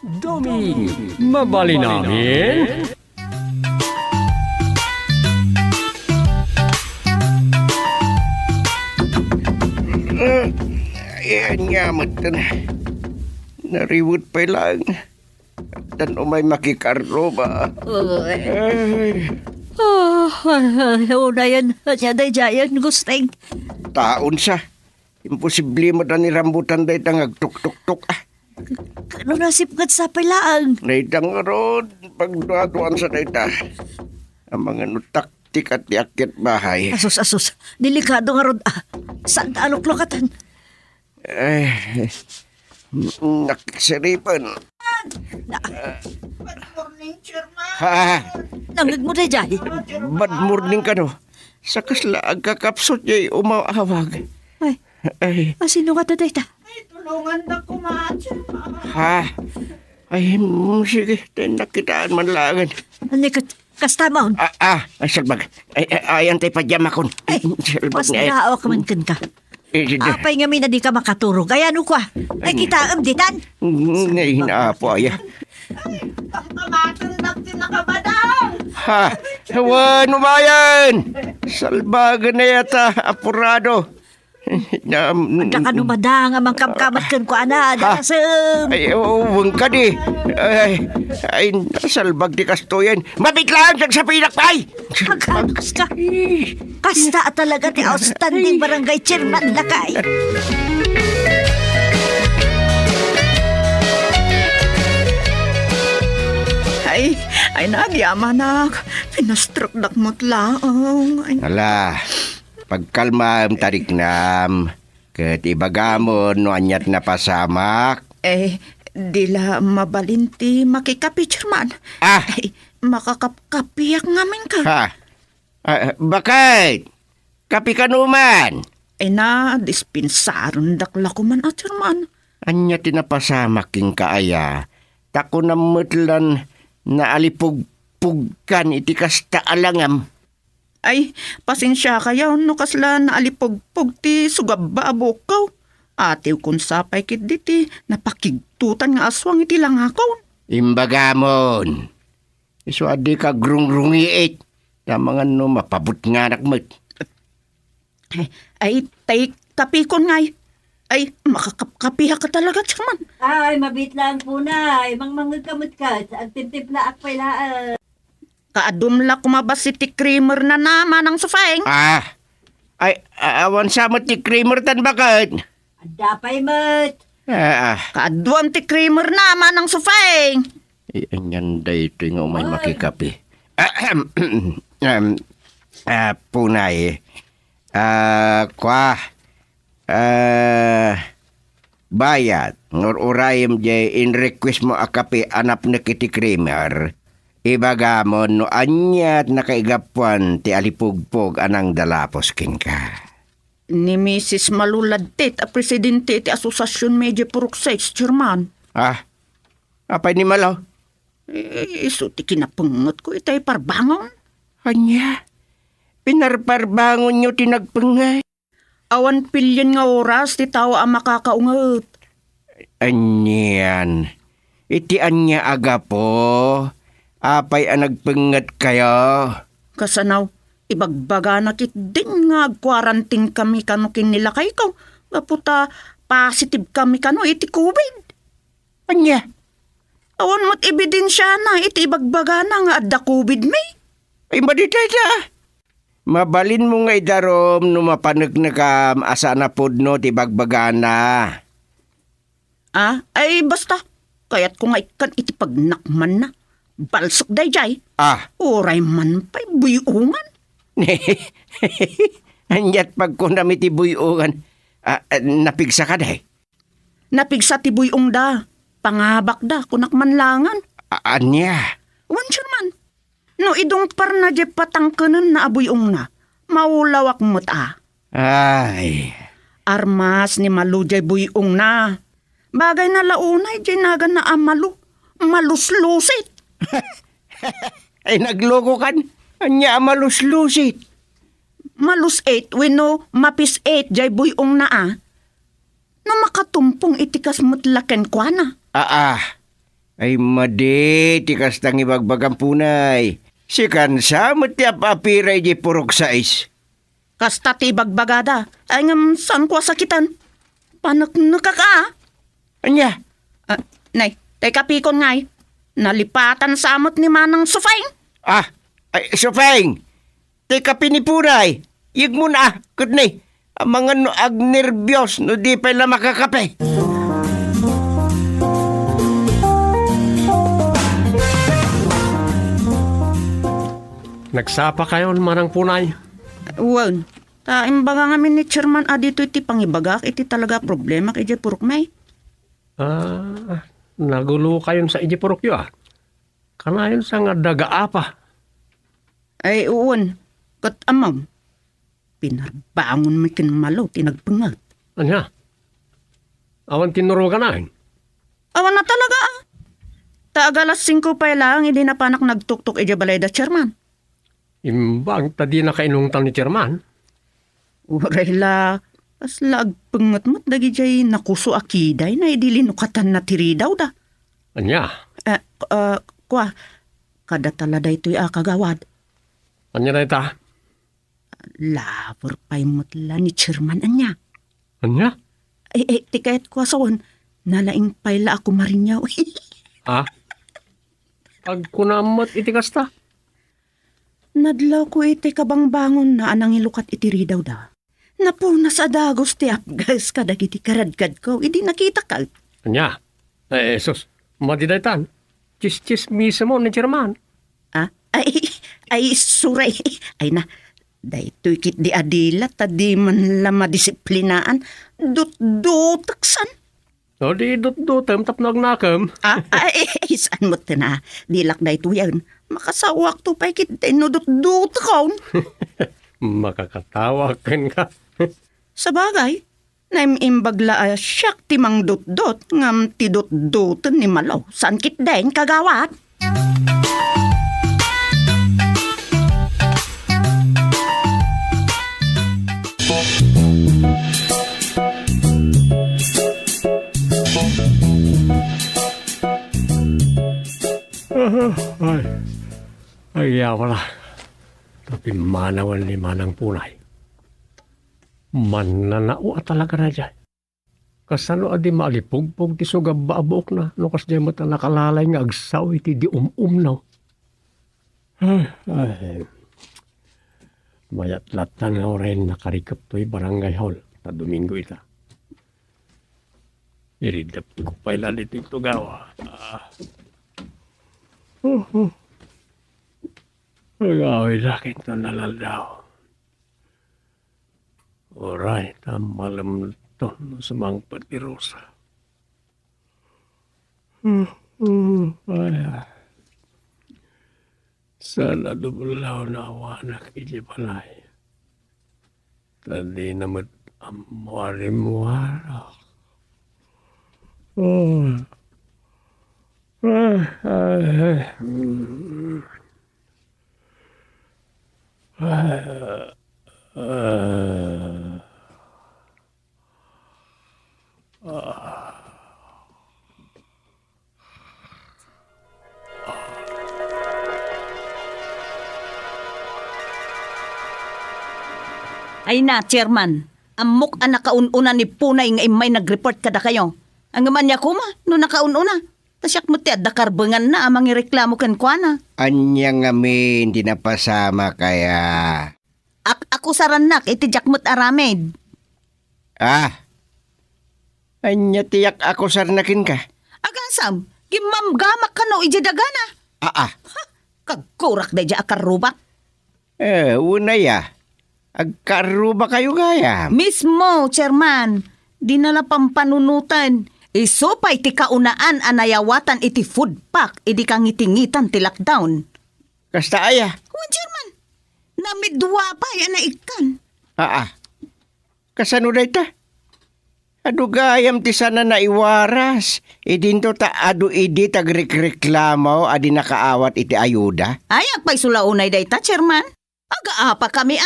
Doming, mabali namin. Ayan nga, matan. Nariwot pa lang. Dan umay makikarro ba? Ay, Una yan. Siya day jayan, gusting. taon sa. Imposible mo na ni rambutan day tangag tuk-tuk-tuk. Kano nasipgat sa pilaang? Naitang ron, pagduatuan sa dayta. Ang mga nutaktik at yakit bahay. Asus. Delikado nga rod. Saan taanok lokatan? Ay, nakisiripan. Good morning, Chairman. Ha? Nangag mo day jay. Bad morning ka no? Sa kasla agkakapsot niya umawawag. Ay, Ay, sino ka taday ta? Ay, tulungan na kumaan, Chairman. ha? Ay, sige, nakitaan man langan. Ano kasta maun? Ay, salbag. Ay, antay pa dyan akon. Ay, Salbag mas niya. naawa ka man kan ka. Sige. Apay nga na di ka makaturog. Kaya ano ka? Ay, kita ditan. Ngayon na po, ay. Ang kamatan natin nakabadaw. Ha? Hawan, umayan! Salbagan na yata, apurado. Kakanumadang amang kamkamat kan ko ana. Dasam. Ay, huwag ka di. Ay, salbag di kastoyan. Mabiglaan kang sa pinakpay! Magkakas ka. Kasta talaga ti outstanding barangay chairman lakay. Ay, nagyaman na. Pinastruck dakmot lang. Ay, Ala, pagkalma ang tariknam. Kat ibagamon no anyat na pasamak. dila mabalinti makikapi, Chairman. Ay, makakapkapiyak ngamin ka. Ha? Bakit? Kapi ka numan. Ay na, dispinsaron dakla ko man, Chairman. Anya tinapasamak king kaaya. Tako na mutlan na alipugpugkan iti kasta alangam. Ay, pasensya kayo, no kasla na alipugpug ti sugabba abokaw. Atiw kun sapay kit diti, napakigtutan nga aswang iti lang ako. Imbagamon. Iso adi ka grungrungiit. Na mga no mapabut nga nakmat. Ay, tay kapikon ngay. Ay, makakapiha ka talaga, Chairman. Ay, mabit lang po na. Mangmangag kamot ka. Ang tintipla ak pala. Kaadumla kumabas si ti creamer na naman ang sufeng. Ay, awan sa mo ti creamer tan bakit? Dapay mat. Kaadwan ti creamer naman ang sufeng. Anyan day ito nga umay makikapi. Punay. Bayat. Ngur urayim jay in request mo akapi anap na kiti creamer. Ibagamon no anyat nakaigapuan ti alipugpog anang dalapos kin ka. Ni Mrs. Maluladtit, a presidente ti Asosasyon Medyo Purok 6, Chairman. Apay ni Malaw? Iso ti kinapungot ko itay parbangon. Anya? Pinarparbangon nyo tinagpangay. Awan pilyon nga oras ti tao ang makakaungot. Anyan. Iti anya aga po. Apay ang nagpangat kayo. Kasanaw, ibagbaga na kit din nga quarantine kami kano kinilakay ko. Gaputa, positive kami kano iti COVID. Anya? Awan mo't ebidensya na iti ibagbaga na nga adda COVID may. Ay maditay ta. Mabalin mo nga idarom no mapanag na kam asa na pod no ti bagbagana. Ay basta. Kaya't ko nga ikan iti pagnakman na. Balsok day jay. Uray man pa'y buyungan. Anyat pag ko nami ti buyungan. Napigsa ka day? Napigsa ti buyong da. Pangabak da kunakman langan. Anya? Wan Chairman. No idong par na di patangkanan na abuyong na. Maulawak mo't Ay. Armas ni Malu jay buyong na. Bagay na launay jay nagan na amalu. Maluslusit. Ay nagloko kan. Anya maluslusit. Malus 8 wino mapis 8 jay buyong na No makatumpong itikas mo't laken kwa na. Ay madi, tikas tang ibagbagang punay. Si kansa mo ti apapiray di purok sais. Kasta ti bagbagada. Ay ngam saan ko sakitan? Panak nakaka? Anya? Nay, tay kapikon ngay. Nalipatan sa amot ni Manang Sufay. Ay, Sofeng! Teka pinipunay. Yag mo na, kudni. Ang mga no ag nervyos no di pa ila makakape. Nagsapa kayo manang punay. Wan, imbaga nga ni Chairman dito iti pangibagak, iti talaga problema kay Purok May. Nagulo kayon sa ijipurok yu Kanayon sa nga dagaapa. Ay, uwan, kat amam. Pinarbangon may kinmalaw, tinagpangat. Anya? Awan tinuro ka na. Awan na talaga Taagalas 5 pa lang, hindi na panak nagtuktok balay da Chairman. Imbang tadi na kainungtan ni Chairman. Uray la, kasla agpangat dagi jay nakuso akiday na idilin na tiri daw da. Anya? Kwa, kada talada ito'y kagawad. Anya na ita? Labor pa'y mutla ni Chairman anya. Anya? Tikayat ko asawan, nalaing pa'y la ako marinyaw. Pag kunamat iti kasta? Nadlaw ko iti kabangbangon na anang ilukat iti ridaw da. Napuna sa dagos ti apgas kadag iti karadkad ko, idi nakita ka. Anya? Sus, madidaytan. Chis-chis mismo ni Chairman. Ay, suray. Ay na, daytoy kit di adila, tadi man la madisiplinaan, dut-dutaksan. O di dut-dutem tapnog nakam. Saan mo na, dilak daytoy yan. Makasawak to pa kit no dut-dutakon. Makakatawa ken ka. Sa bagay, naimimbagla siyak ti mang dut-dut, ngam ti dut-dutan ni Malaw. Saan kit den kagawat? Ay, wala. Tapi manawan ni Manang Punay. Mananao talaga na dyan. Kasano adi maalipugpog ti sugababok na. No kas dyan mata nakalalay nga agsaw iti di umnaw. Mayat-latan nga rin nakarikap to'y barangay hall. Ta Domingo ita. Iridap ko pa'y lalit ito gawa. Agawin akin ito nalaldaw. Oray, malam ito sa mga patirosa. Sana dumulaw na awanak ijibalay. Tadi naman amwari-mwara. Ay na, Chairman. Amok ang nakaununa ni Punay nga imay nag-report kada kayo. Ang man niya kuma, no nakaununa. Tasyak mo ti adda karbengan na amang ireklamo kan kwa na. Anya nga mi, hindi na pasama kaya. Ako saranak, itijak mo't aramid. Anya tiyak ako sarnakin ka. Agasam, gimamgamak ka no ijidagana. Kagkurak da dya akarubak. Una ya. Agkaruba kayo gaya. Mismo, Chairman. Dinala pampanunutan. Isupay ti kaunaan anayawatan iti food pack. Idi kang itingitan ti lockdown. Kasta aya. Chairman. Namidwa pa yan na ikan. Kasano da ita? Adu gayam ti sana na iwaras. Idinto ta adu idi tagreklamo adi nakaawat iti ayuda. Ayak pa'y sulaunay da ita, Chairman. Aga-apa kami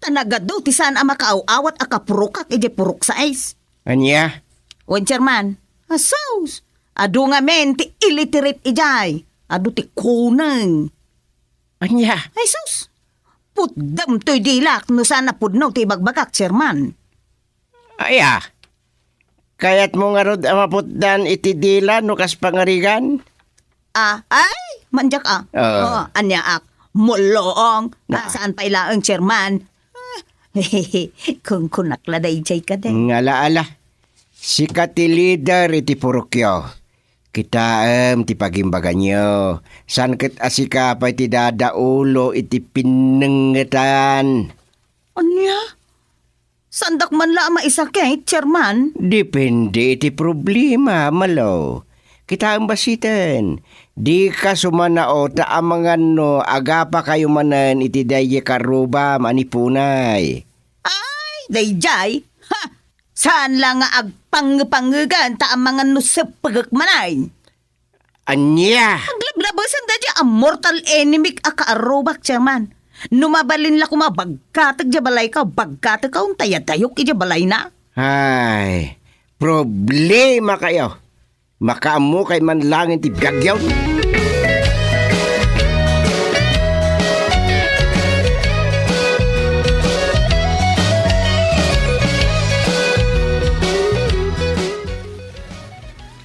Tanagado ti saan makaaw-awat akapurukak iti puruk sa ice. Anya? Wen, Chairman. Asaws. Adu nga men, ti illiterate ijay. Adu ti kunang. Anya, Ay sus, putdam to'y dilak no sana pudnaw ti bagbagak, chairman. aya. Kayat mo nga rod maputdan iti dila no kas pangarigan? Ay, manjak anya ak, muloong, saan pa ilaang chairman? Kung kunakladay jay ka din. Ngalaala, si ti leader iti purukyo. Kita ti pagimbagan nyo. San ket asika pa iti dadaulo iti pinengetan. Anya? Sandak man la maisakit, chairman? Depende iti problema, malo. Kita ang basitan. Di ka sumanao taamangan no agapa kayo manan iti daye karuba manipunay. Ay, dayjay. Ha! Saan lang nga agpang-pangagan taamangan no sa pagakmanay? Anya! Aglablabasan da ang mortal enemy akaarobak, chairman. Numabalin la kumabagkatag ja balay ka, bagkatag ka tayatayok ija balay na. Ay, problema kayo. Makaamu kay man lang iti biyagyaw.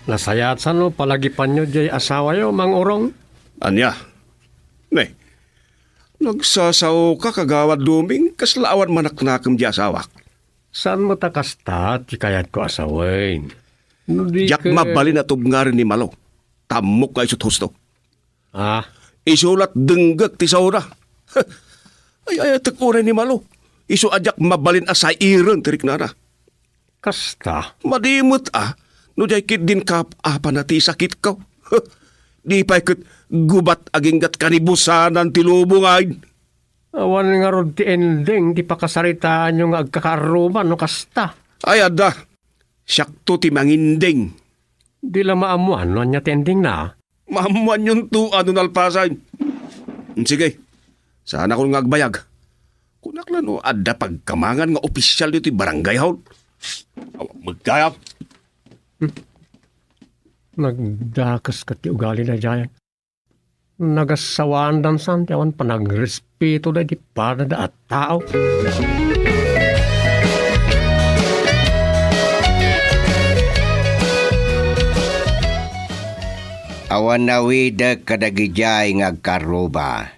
Nasayat sa no, palagipan nyo jay asawa yo, Mang Orong. Anya? Ne, nagsasaw ka kagawad duming, kaslaawan manaknakam di asawak. Saan mo takasta, di kayat ko asawain? No, di Jak ka- mabalin at ubngarin ni Malo. Tamok ka isut husto. Ah, Isulat denggak ti saura. Ay, tekurin ni Malo. Isu ajak mabalin asay iron tirik nara. kasta. Madimot no jay kit din kap apa na ti sakit ko. Di pa ikot gubat aginggat kanibusanan ti lubungain. Awan nga rod ti ending, di pa kasaritaan yung agkakaruban, no kasta. Ay ada, siyakto ti manginding. Di la maamuan, no anya ti ending na. Mahamuan yung tuan nun alpasain. Sige, sana kong ngagbayag. Kunak lang no, adda pagkamangan nga opisyal dito barangay hall. Magkayap. Nagdakas ka ti ugali na jayan. Nagasawaan dan santi awan panagrespeto da di para da at tao. Awan na wida kadagijay nga agkaruba.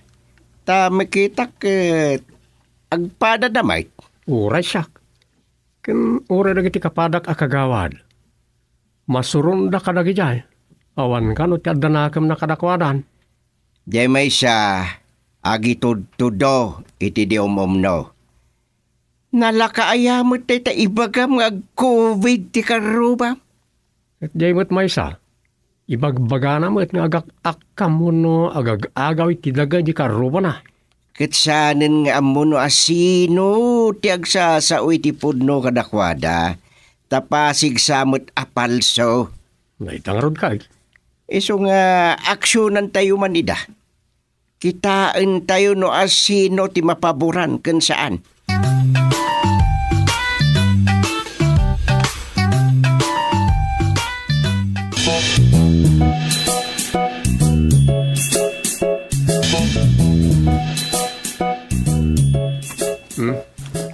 Ta makita ket agpada damay. Uray siyak. Ken uray da iti kapadak akagawad. Masurun da kadagijay. Awan ka no ti adda nakam na kadakwadan. Jay may siya agi tudo iti di umumno. Nalakaayamot tayo ta ibagam nga COVID ti karuba. At jay mo't may sa. Ibagbaga na mo't nga agak-akam mo no agag-agaw iti daga di karuba na. Kitsanin nga amuno asino ti agsasaoy ti pudno kadakwada. Tapasig samot apalso. Naitangarod ka. Iso nga aksyonan tayo manida. Kitaan tayo no asino ti mapaboran ken saan.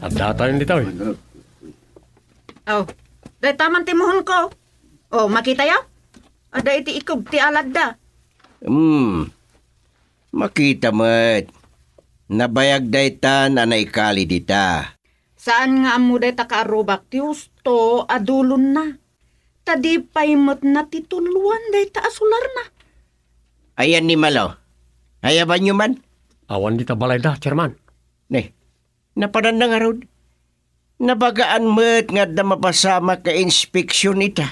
At data yun dito. Oh, day taman timuhon ko. Oh, makita yaw? Ada iti ikob ti aladda. Makita mo't. Nabayag daytan anay kali dita. Saan nga amo day takaarubak ti usto adulon na. Tadi paimot na tituluan day taasular na. Ayan ni Malo. Ayaban nyo man. Awan dita balay da, chairman. Ne, napadan na nga rod. Nabagaan mo't nga da mapasama ka inspeksyon ita.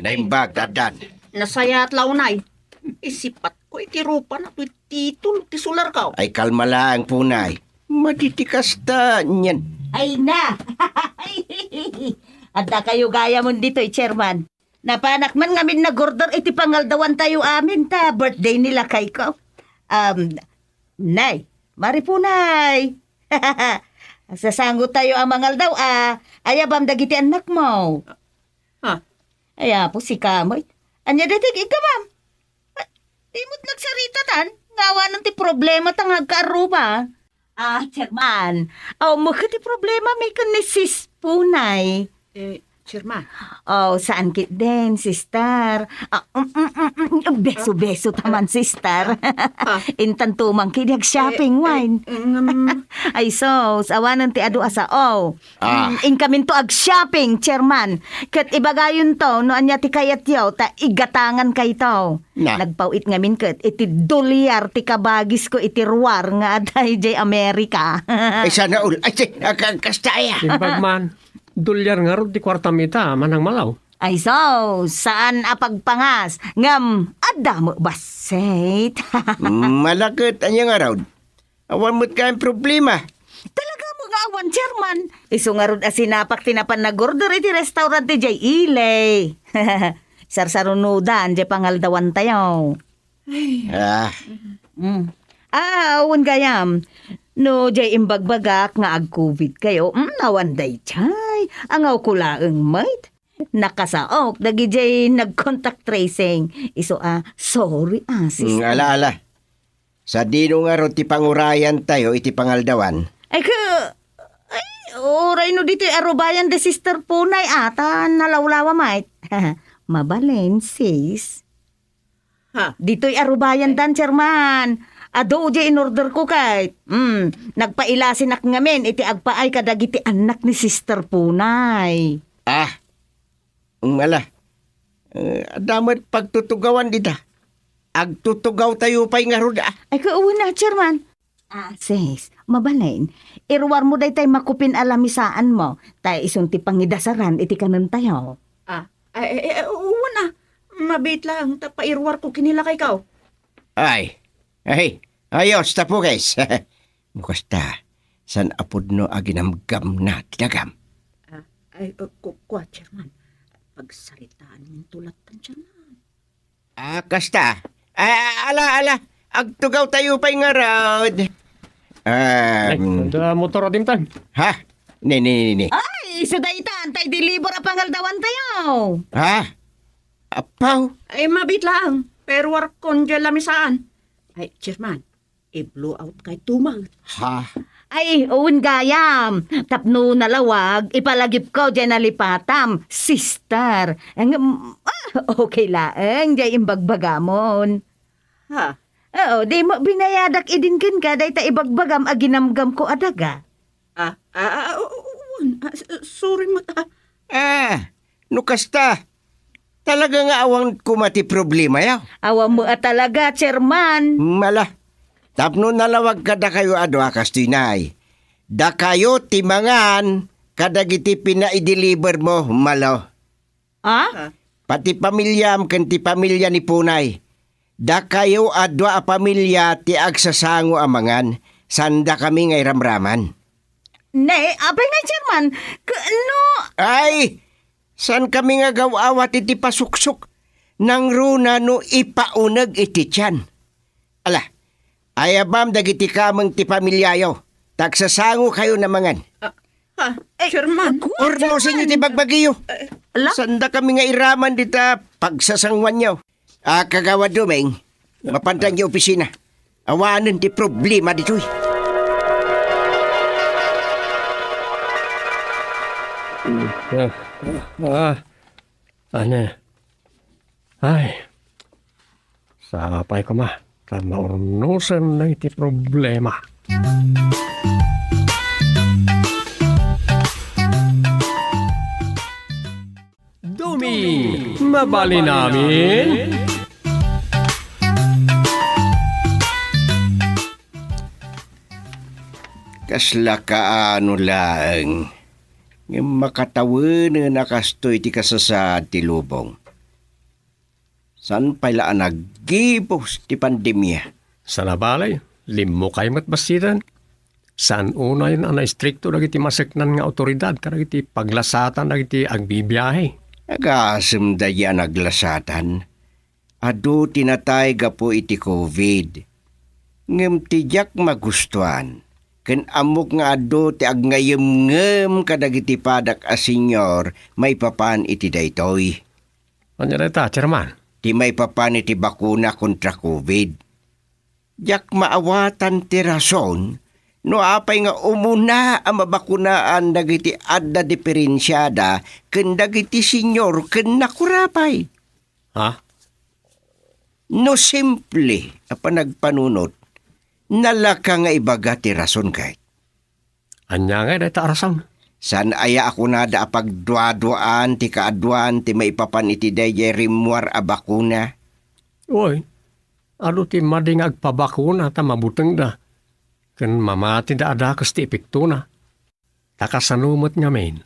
Naimbag, dadan. Nasaya at launay. Isipat ko itirupa na to'y titul ti sular ka. Ay kalma lang punay. Matitikas ta niyan. Ay na! Adda kayo gaya mo dito, chairman. Napanak man ngamin na gordor iti pangaldawan tayo amin ta. Birthday nila kay ko. Nay, mari po nay. Sasangot tayo ang mangal daw, ayabam dagiti anak mo. Ha? Aya po si Kamoy. Anya datig ika, ma'am. Di mo't nagsarita tan. Ngawa ng ti problema tangag kaaruba. Chairman. Mo ka ti problema may kanisis punay. Chairman. Saan kit din, sister? Beso-beso taman, sister. Intan tumang kidiag shopping wine. Ay sos, awanan ti adu asa inkamin to ag shopping, chairman. Kat ibagayon to, no anya ti kayat yaw, ta igatangan kay to. Na. Nagpawit ngamin kat, iti dolyar ti kabagis ko iti ruwar nga aday jay Amerika. Ay sana ul. Ay, kastaya. Timbag man, dolyar nga ron di kwarta mita, manang malaw. Ay so, saan apagpangas? Ngam, adamo basit. Malakit anya nga raw. Awan mo't kayang problema. Talaga mo nga awan, chairman. Iso nga ron asinapak tinapan na gorder iti restaurant ti jay ilay. Sarsarunudan, jay pangaldawan tayo. Ah, Awan gayam. No, jay imbagbagak nga ag-COVID kayo, nawan day chay. Angaw ko laeng mate. Nakasaok, dagi jay nag-contact tracing. Iso sorry sister. ala. Sa dino nga ro ti pangurayan tayo iti pangaldawan. Oray no dito arubayan de sister punay ata nalawlawa mate. Mabalen sis. Ha? Dito'y arubayan dan, chairman. Ado di in order ko kay. Nagpailasin ak ngamin iti agpaay kadagiti anak ni sister punay. Ala. Damat pagtutugawan dita. Agtutugaw tayo pa'y nga ruda. Ay kauwi na, chairman. Sis, mabalain. Irwar mo day tay makupin alamisaan mo. Tay isunti pangidasaran iti kanan tayo. Una. Mabit lang, tapairwar ko kinila kay kaw. Ay, ayos, tapo guys. Bukas ta, san apod no aginamgam na tinagam. Kuwa, chairman. Pagsalitaan yung tulatan, chairman. Kasta. Ala. Agtugaw tayo pa'y nga rod. Nanda motor adim tan. Ha? Ni. Ay, sa daytan, tay deliver a pangaldawan tayo. Ha? Apaw? Ay, mabit lang. Pero war kon dyan lamisaan. Ay, chairman, i-blow out kay tumang. Ha? Ay, uwin gayam. Tapno nalawag, ipalagip ko dyan nalipatam. Sister. Okay laeng, dyan imbagbagamon. Ha? Oo, di mo binayadak idinkin ka, day ta ibagbagam aginamgam ko adaga. Sorry mo ta. Nukasta. Talaga nga awang kumati problema yaw. Awa mo talaga, chairman. Mala. Tapno nalawag kada kayo akas tinay. Da kayo timangan kadagiti pina-i-deliver mo malo. Pati pamilyam kan ti pamilya ni Punay. Da kayo adwa a pamilya ti agsasango amangan. Sanda kami ngay ramraman. Ne, abay nga, chairman. Ano? Ay! San kami nga gawawat iti pasuksok? Nang runa no ipaunag iti tiyan. Ala, ayabam dagiti kamang ti pamilyayo. Tagsasango kayo namangan. Chairman. Orno sa inyo ti bagbagiyo. Sanda kami nga iraman dita pagsasangwan nyo. Kagawad dumeng, mapantang yung opisina. Awanan ti problema dito'y. Ay, sapay ko ma. Maurnusan na iti problema. Dumi, mabali namin. Kasla kaano lang. Ng makatawanan na kastoy ti kasasad ti lubong. San pala naggibos ti pandemya? Sa nabalay, limo kayo matbasidan. San una yun ang stricto na iti masaknan nga otoridad karag iti paglasatan na iti agbibiyahe. Nagasam daya naglasatan. Ado tinatay ga po iti COVID. Ngem tijak magustuhan. ken amok nga ado ti agnayem-ngem kadagiti padak a senyor may papan iti daytoy. Ano reta, chairman? Ti may papan iti bakuna kontra COVID. Diyak maawatan ti rason no apay nga umuna ang mabakunaan dagiti adda diferensyada ken dagiti senyor ken nakurapay. Ha? No simple apa nagpanunot nalaka nga ibaga ti rason kay. Anya nga reta arasan? San aya ako na da pagduaduan ti kaadwan ti maipapan iti daye rimwar a bakuna. Uy, ano ti mading agpabakuna ta mabuteng da. Ken mamati da ada kas ti epekto na. Takasanumot nga men.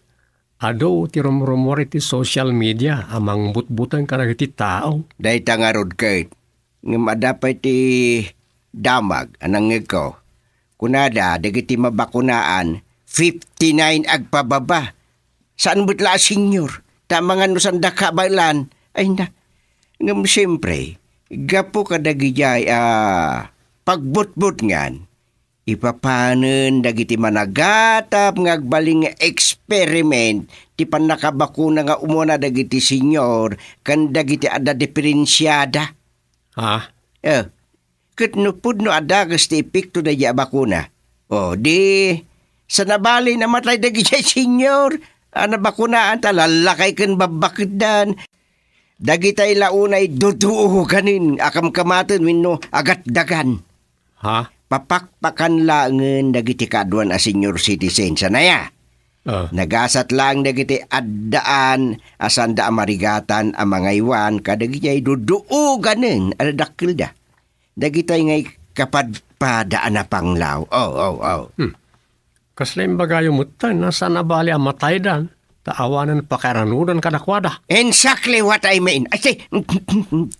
Ado ti rumrumor iti social media amang butbuteng kanag iti tao. Dahita nga rod kay. Ngam adapay ti damag anang ngeko. Kunada dagiti mabakunaan 59 agpababa. Saan butla senyor? Tama nga no sanda kabailan. Ay na. Ngam siyempre, gapo kadagijay pagbutbut ngan. Ipapanen dagiti managatap ngagbaling nga experiment ti panakabakuna nga umuna dagiti senyor kan dagiti ada diferensyada. Ha? Ket nupud no ada gas ti epekto da ya bakuna. O di sa nabali namatay dagiti senyor ana bakunaan ta lalakay ken babakdan. Dagitay launay duduo kanin akam kamaten wenno agat dagan. Ha? Papakpakan langen dagiti kaadwan a senior citizen sanaya. Nagasat lang dagiti addaan asanda amarigatan a mga iwan kadagiti duduo ganen adakkel da. Dagitay ngay kapadpadaan na panglaw. Oh. Kaslim bagayo mutan nasa nabali ang matay dan. Taawanan pakaranudan kadakwada. Exactly what I mean. Ay, say,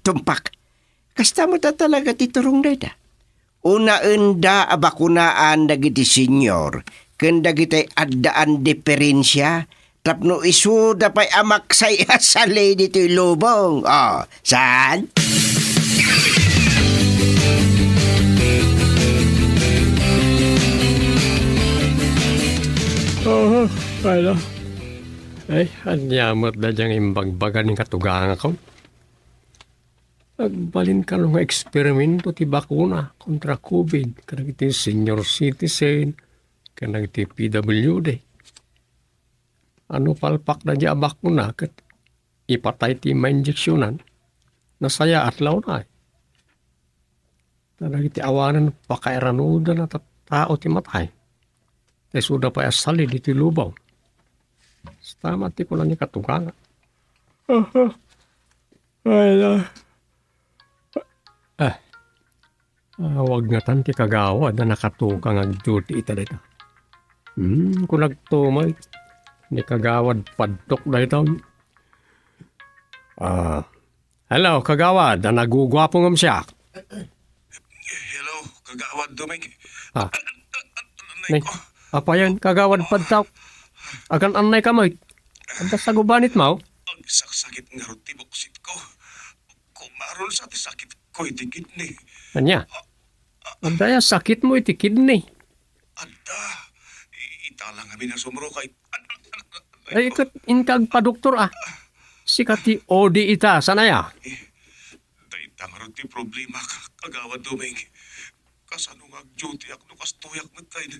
tumpak. Kasta mo ta talaga titurong dada. Una enda abakunaan dagiti senyor. Ken dagiti addaan diferensya. Tapno isu dapay amaksay asali dito lubong. Oh, saan? Pala. Ay, anyamot na diyang imbagbagan ng katugang ako. Agbalin ka nga eksperimento ti bakuna kontra COVID. Kanang iti senior citizen, kanang iti PWD. Ano palpak na diya bakuna kat ipatay ti ma-injeksyonan. Nasaya at law na. Kanang iti awanan pakairanudan at tao ti matay. Ay suda pa asali di ti lubaw. Tama ti ko lang ni katugang. Wag nga tan ti kagawad na nakatukang ag-duty ita dito. Kung nagtumay, ni kagawad padtok na ito. Hello, kagawad, na nagugwapo ngam siya. Hello, kagawad Dumig. Apa yan, kagawad padtok? Agan anay ka mo. Anda sa gubanit mo? Ang sakit nga ron ti buksit ko. Kumaron sa ti sakit ko iti kidney. Anya? Anda ya sakit mo iti kidney. Anda, italang kami na sumro kay... Ay, ikot inkag pa doktor Sikat ti OD ita, sanaya? Daitang ron ti problema kagawad Dumig. Kasano nga duty ak nukas tuyak matay na.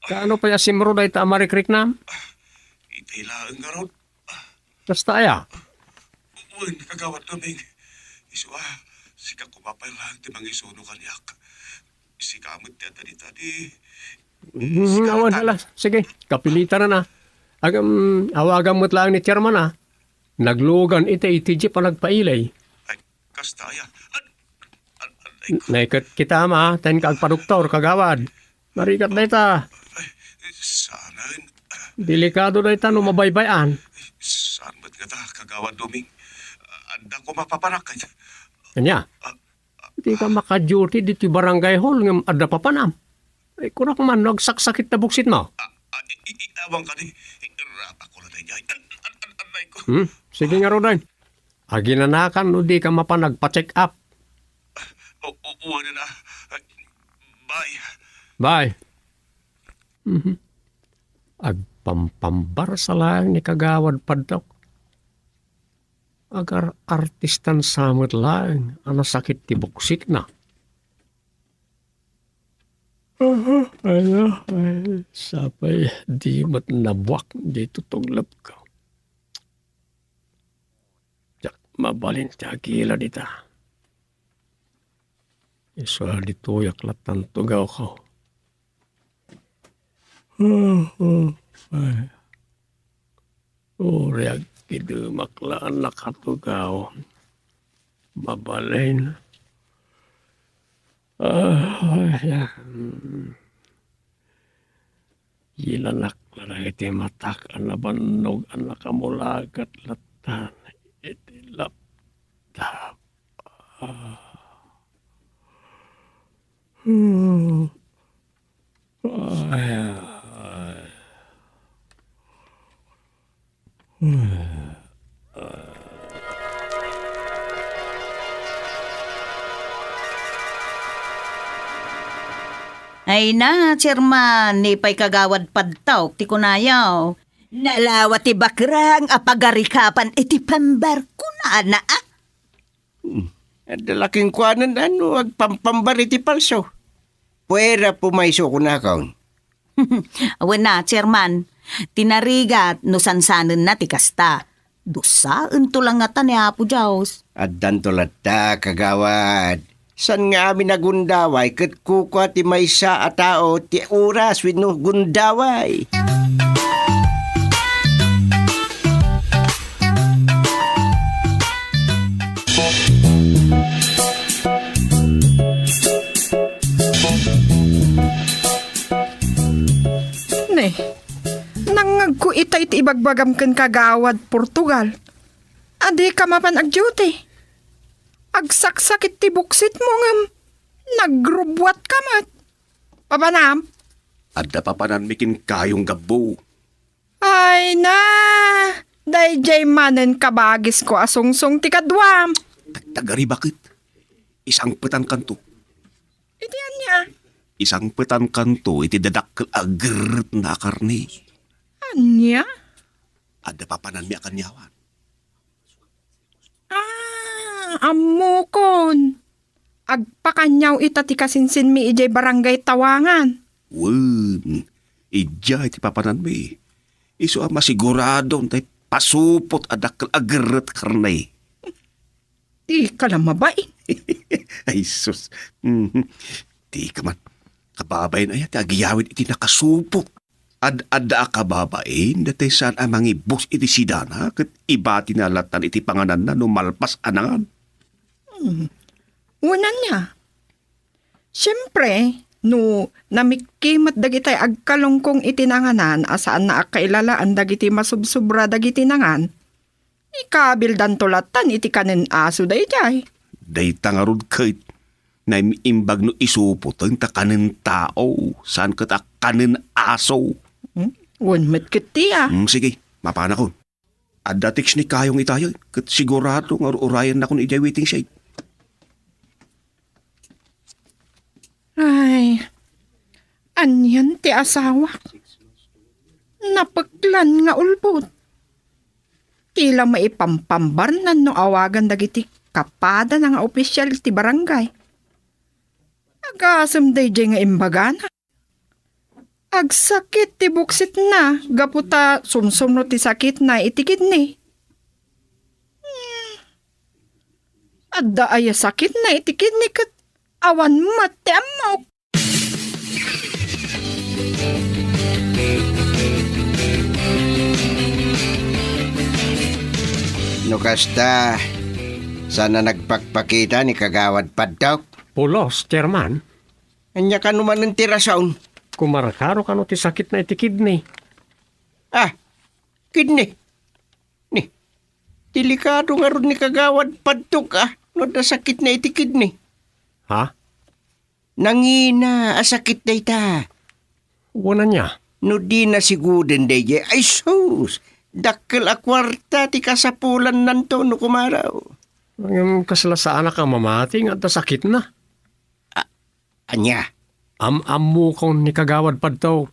Kaano pa yasimro na ita amarikrik na? Itailaan nga ron. Basta aya? Uwan, kagawad Dumig. Iswa, sika kumapay lang ti mangisuno kanyak. Sika amot ti tadi-tadi. Awan hala. Sige, kapilitan na. Awagan mo't lang ni chairman Naglugan iti pa nagpailay. Ay, kastaya. Naikat kita tayo kagpadoktor, kagawad. Marikat na ita. Sana. Delikado na ita no mabaybayan. Saan ba't nga ta, kagawad Dumig? Anda ko mapapanak kanya. Kanya? Hindi ka maka-duty dito barangay hall ng adda papanam. Ay, kunak man, nagsakit na buksit mo. Iawang ka ni. Rapa ko na tayo. Anay ko. Sige nga Rodan. Aginanakan no di ka mapanagpa-check up. Uwan na. Bye. Bye. Agpampambar sa lang ni kagawad padok. Agar artistan samot lang ang nasakit ti buksit na. Sapay di mat nabuak di tutuglap ko. Jak mabalin ti agila dita. Iswa dituyak latan tugaw ko. Uriag kidumaklaan nakatugaw. Mabalin. Yilanak na iti matak ang nabanog ang nakamulagat latan iti laptap. Ay na, chairman, ni pay kagawad padtaw, ti kunayaw. Nalawa ti bakrang apagarikapan iti pambarko na ah. Dalaking kuanan agpampambar iti palso. Puwera pumayso ko na kaon. Awan na, chairman, tinarigat no sansanan na ti kasta. Dusaan to lang nga ni Apo Diyos. At dantolat ta, kagawad. San nga amin na gundaway, kat kukwa ti maysa a tao, ti oras wino gundaway. Ne, nangagko iti ibagbagam ken kagawad Portugal. Adi ka mapan ag-duty. Agsaksakit ti buksit mo ngam. Nagrubwat ka mat. Papanam? Adda papanan mikin kayong gabo. Ay na! Dayjay manen kabagis ko asungsong ti kadwam. Tagari bakit? Isang petan kanto. Itian niya. Isang petan kanto iti dadakkel agret na karni. Anya? Adda papanan mi akan yawan. Amukon. Agpakanyaw ita ti kasinsin mi ijay barangay Tawangan. Wen, ija iti papanan mi. Iso ang masigurado tay pasupot adakkel agret karnay. Di ka lang mabain. Ay sus. Di ka man. Kababayin ay ati agiyawin iti nakasupot. Ad-adda kababain datay saan ang mangibos iti sidana ket iba tinalatan iti panganan na numalpas anangan. Unan niya. Siyempre, no namikimat dagitay agkalungkong itinanganan asaan na akailalaan dagiti masubsubra dagiti nangan, ikabildan tulatan iti kanen aso dayjay. Day tangarod kait na imbag no isupot ang takanen tao saan kat kanen aso. Unmet kitiya. Sige, mapana ko. Adatiks ni kayong itayo kat sigurado nga urayan na kung ijay waiting siya. Ay, anyan ti asawa. Napaglan nga ulbot. Tila maipampambar na no awagan dagiti kapada na nga opisyal ti barangay. Agasam dayjay nga imbagana. Agsakit ti buksit na, gaputa sumsumno ti sakit na itikid ni. Adda aya sakit na itikid ni kat awan mati amok. No kasta, sana nagpakpakita ni kagawad padtok. Pulos, chairman, Anya ka naman ng tirasaon. kumarakaro ka no ti sakit na iti kidney. Kidney. Ni, delikado nga ron ni kagawad padtok no da sakit na iti kidney. Ha? Nangina, asakit na ita. Wala niya. No di na siguden daye, ay sus, dakkel a kwarta ti kasapulan nanto no kumaraw. Ang kaslasaan ka mamating at sakit na. Anya, Am-amu kong ni kagawad padto.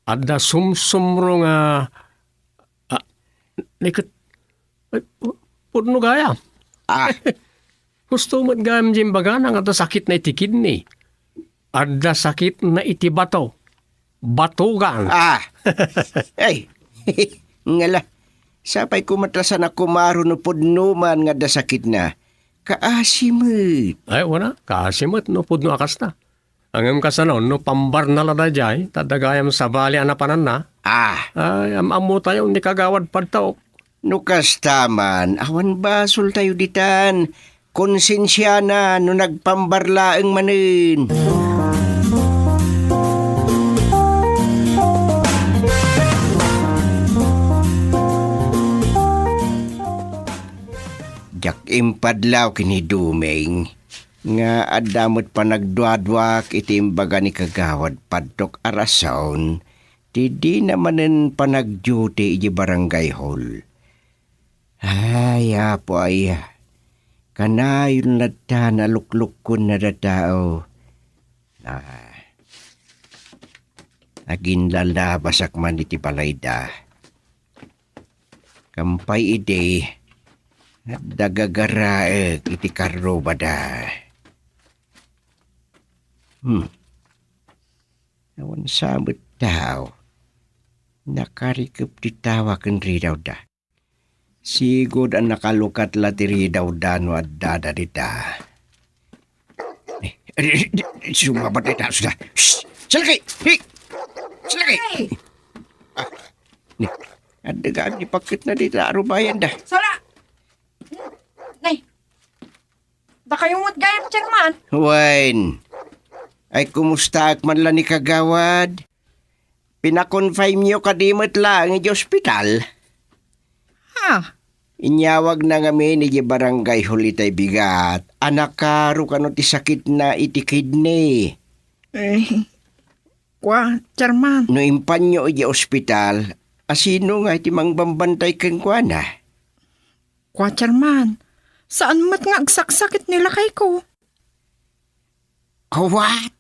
Adda sumsumro nga nikit pudno gaya. Gusto mo't gayam jimbaga nga adda sakit na itikid ni. Adda sakit na iti bato. Batugan. Ay, ngala. Sapay kumatrasan ako maro no pudno man nga da sakit na. Kaasimot. Ay, wala. Kaasimot no pudno akas na. Ang kasanon no pambar na lada jay. Tadagayam sa bali anapanan na. Ay, amo tayo ni kagawad padtaok. No kastaman, awan basol tayo ditan. Konsensya na no nagpambarlaeng manin. Jak impadlaw kini Dumeng. Nga adamot pa nagduadwak itimbaga ni kagawad padtok arason. Di namanen pa nag-duty iji barangay hall. Ay, apo ay. Kanayon na ta naluklukon na datao. Agin lalabasak man iti palayda. Kampay ide. Dagagaraek iti karro bada. Awan sabot daw. Nakarikip di tawa ken ridaw da. Sigod ang nakalukat latiri daw dano at dada dita. Sumabat ita sudah. Salaki! Salaki! At dagaan di pakit na dita arubayan da. Sala! Nay, da kayong gayam, Chairman. Wine. Ay kumusta man lang ni kagawad? Pinakonfine niyo kadimot lang iti ospital. Inyawag na ngamin iti barangay hulitay bigat. Anak karo kano ti sakit na iti kidney. Chairman. No impan nyo iti ospital, asino nga iti mangbambantay keng kwa na? Chairman. Saan mat nga agsaksakit nila kay ko? What?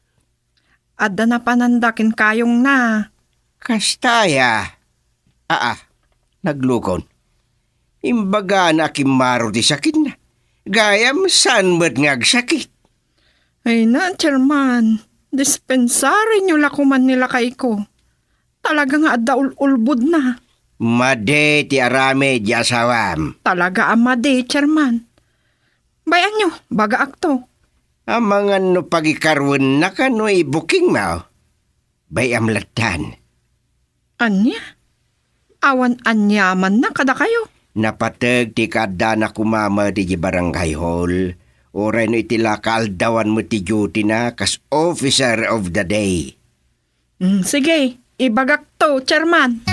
Adda na panandakin kayong na. Kastaya. Naglukon. Imbaga na kimaro di sakit na. Gayam saan mat nga agsakit? Ay na, Chairman. Dispensary nyo lakuman nila kay ko. Talaga nga adda ulbud na. Made ti arame di asawam. Talaga amade, Chairman. Bayan nyo, baga akto. Amangan no pagikarwan na ka no i-booking mo. Bayam latan. Anya? Awan anyaman na kada kayo. Napatag ti kada na kumama di barangay hall. Oray no itila kaaldawan mo ti duty na kas officer of the day. Sige, ibagak to, Chairman.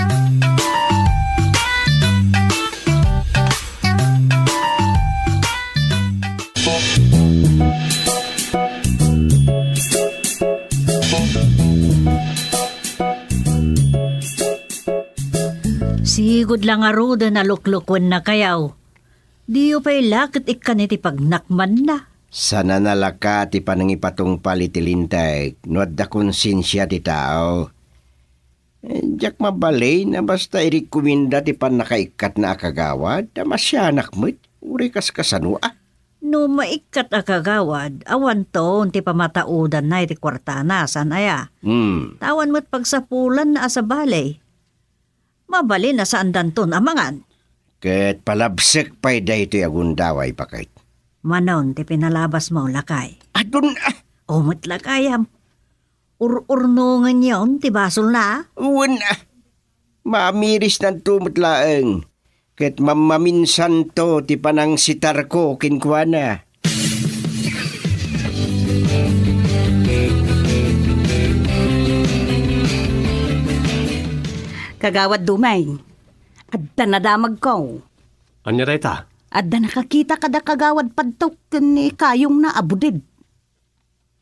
Sigod lang aruda na luklukwan na kayaw. Diyo pa'y lakit ikan iti pagnakman na. Sana nalaka ti panangipatong palitilintay. No adda konsensya ti tao. Diyak mabalay na basta irikumenda ti panakaikat na akagawad. Damasyanak mo't uri kasanwa. No maikat akagawad, awan to ti pamataudan na iti kwartana sanaya. Tawan mo't pagsapulan na asabalay. Mabali na saan danton amangan. Ket palabsek pa'y day ito'y agundaway pakait. Manon ti pinalabas mo lakay. Adun Umot lakayam. Ur-urnungan yon ti basol na. Uwan Mamiris ng tumutlaeng. Ket mamaminsan to ti panang sitar ko kinkwana. Kagawad Dumay, adda nadamag ko. Anya dayta? Adda nakakita kada kagawad padtok ni kayong na abudid.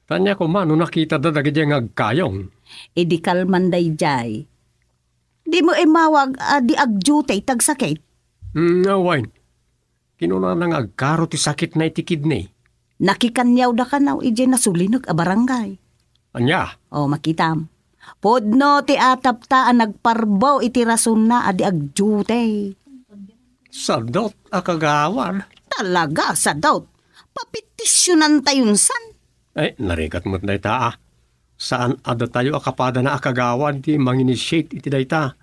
Tanya ko man, nakita da dagiti nga agkayong. Di kalmanday jay. Di mo imawag di agjutay tagsakit. Wine. Kinuna nang agkaro ti sakit na iti kidney. Nakikanyaw da kanaw ije nasulinog a barangay. Anya? O makitam. Podno ti atapta ang nagparbaw iti rason na adi agjute. Sadot akagawan. Talaga, sa daut. Papetisyonan tayon san. Ay, narigat mo't dayta Saan ada tayo akapada na akagawan ti manginitiate iti dayta.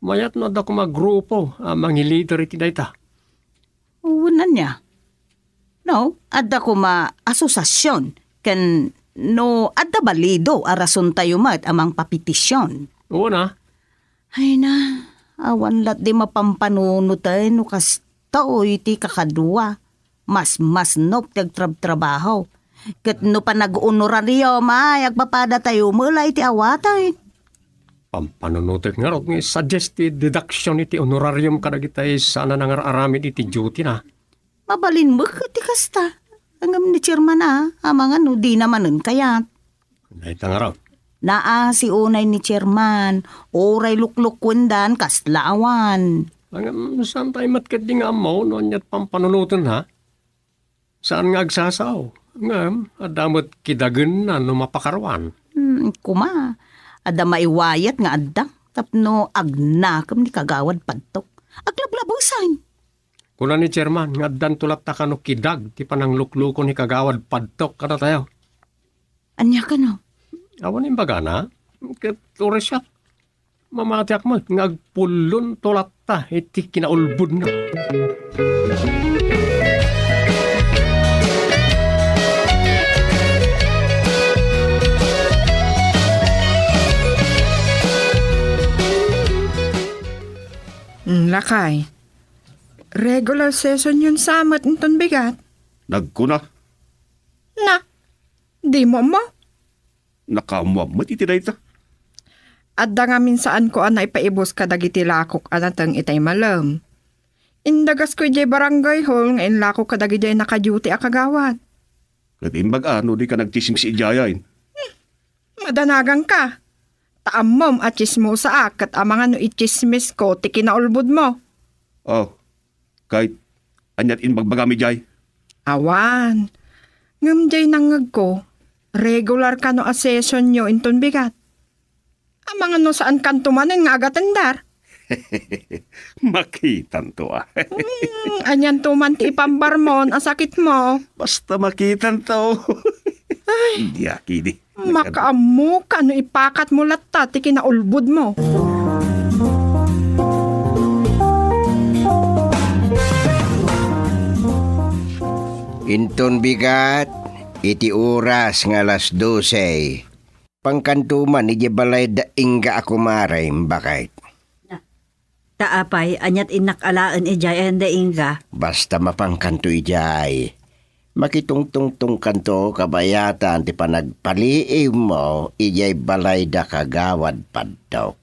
Mayat no da ko magrupo mangilider iti dayta. Uwanan niya. No, adda ko ma-asosasyon. Ken no, adda balido arason tayo mat amang papetisyon. Oo na. Ay na, awan lat di mapampanunod tayo no kasto iti kakadua. Mas nop tagtrabaho. Kat no pa nag-honoraryo agpapada tayo mula iti awatay. Pampanunutek nga ro, suggested deduction iti honorarium kadagitay sana nangararamid iti duty na. Mabalin mo iti kasta. Hanggang ni chairman amang ano di namanon kayat. Dahita nga raw. Naa si unay ni chairman, oray lukluk kundan kaslaawan. Hanggang saan tayo matkat di nga mo, noon yat pampanunutan ha? Saan nga agsasaw? Nga, adamot kidagan na no mapakarwan. Kuma, ada maiwayat nga adda, tapno agnakam ni kagawad padtok. Aglablabusan. Kuna ni chairman, nga dan tulak ta kano kidag, ti panang lukluko ni kagawad padtok kada tayo. Anya ka no? Awan yung baga na, katore siya. Mamatiak mo, nga agpulon tulak ta, iti kinaulbud na. Lakay. Regular session yun sa amat inton bigat. Nagkuna. Na, di mo mo. Nakamuamot iti dayta. Adda nga minsaan ko anay paibos kadagiti lakok anatang itay malam. Indagas ko jay barangay hall nga inlakok kadagiti naka-duty akagawad. Kat imbag di ka nagtisim si Ijayain. Madanagang ka. Taamom at chismosa kat amangan no ichismis ko ti kinaulbud mo. Oh, kahit anyat inbagbagami jay. Awan. Ngam jay nangag ko. Regular ka no a session nyo inton bigat. Amangan no saan kantumanin nga agatendar. Makitan to Anyan tuman ti ipambarmon ang sakit mo. Basta makitan to. Hindi akidi. Makaamu ka no ipakat mo latta ti kinaulbud mo. Inton bigat, iti oras nga alas 12. Pangkantuman, iti balay daing ga ako maray, bakit? Taapay, anyat inakalaan ijay ang daing ga. Basta mapangkanto ijay. Makitungtungtung kanto kabayatan ti panagpaliiw mo, ijay balay da kagawad padtok.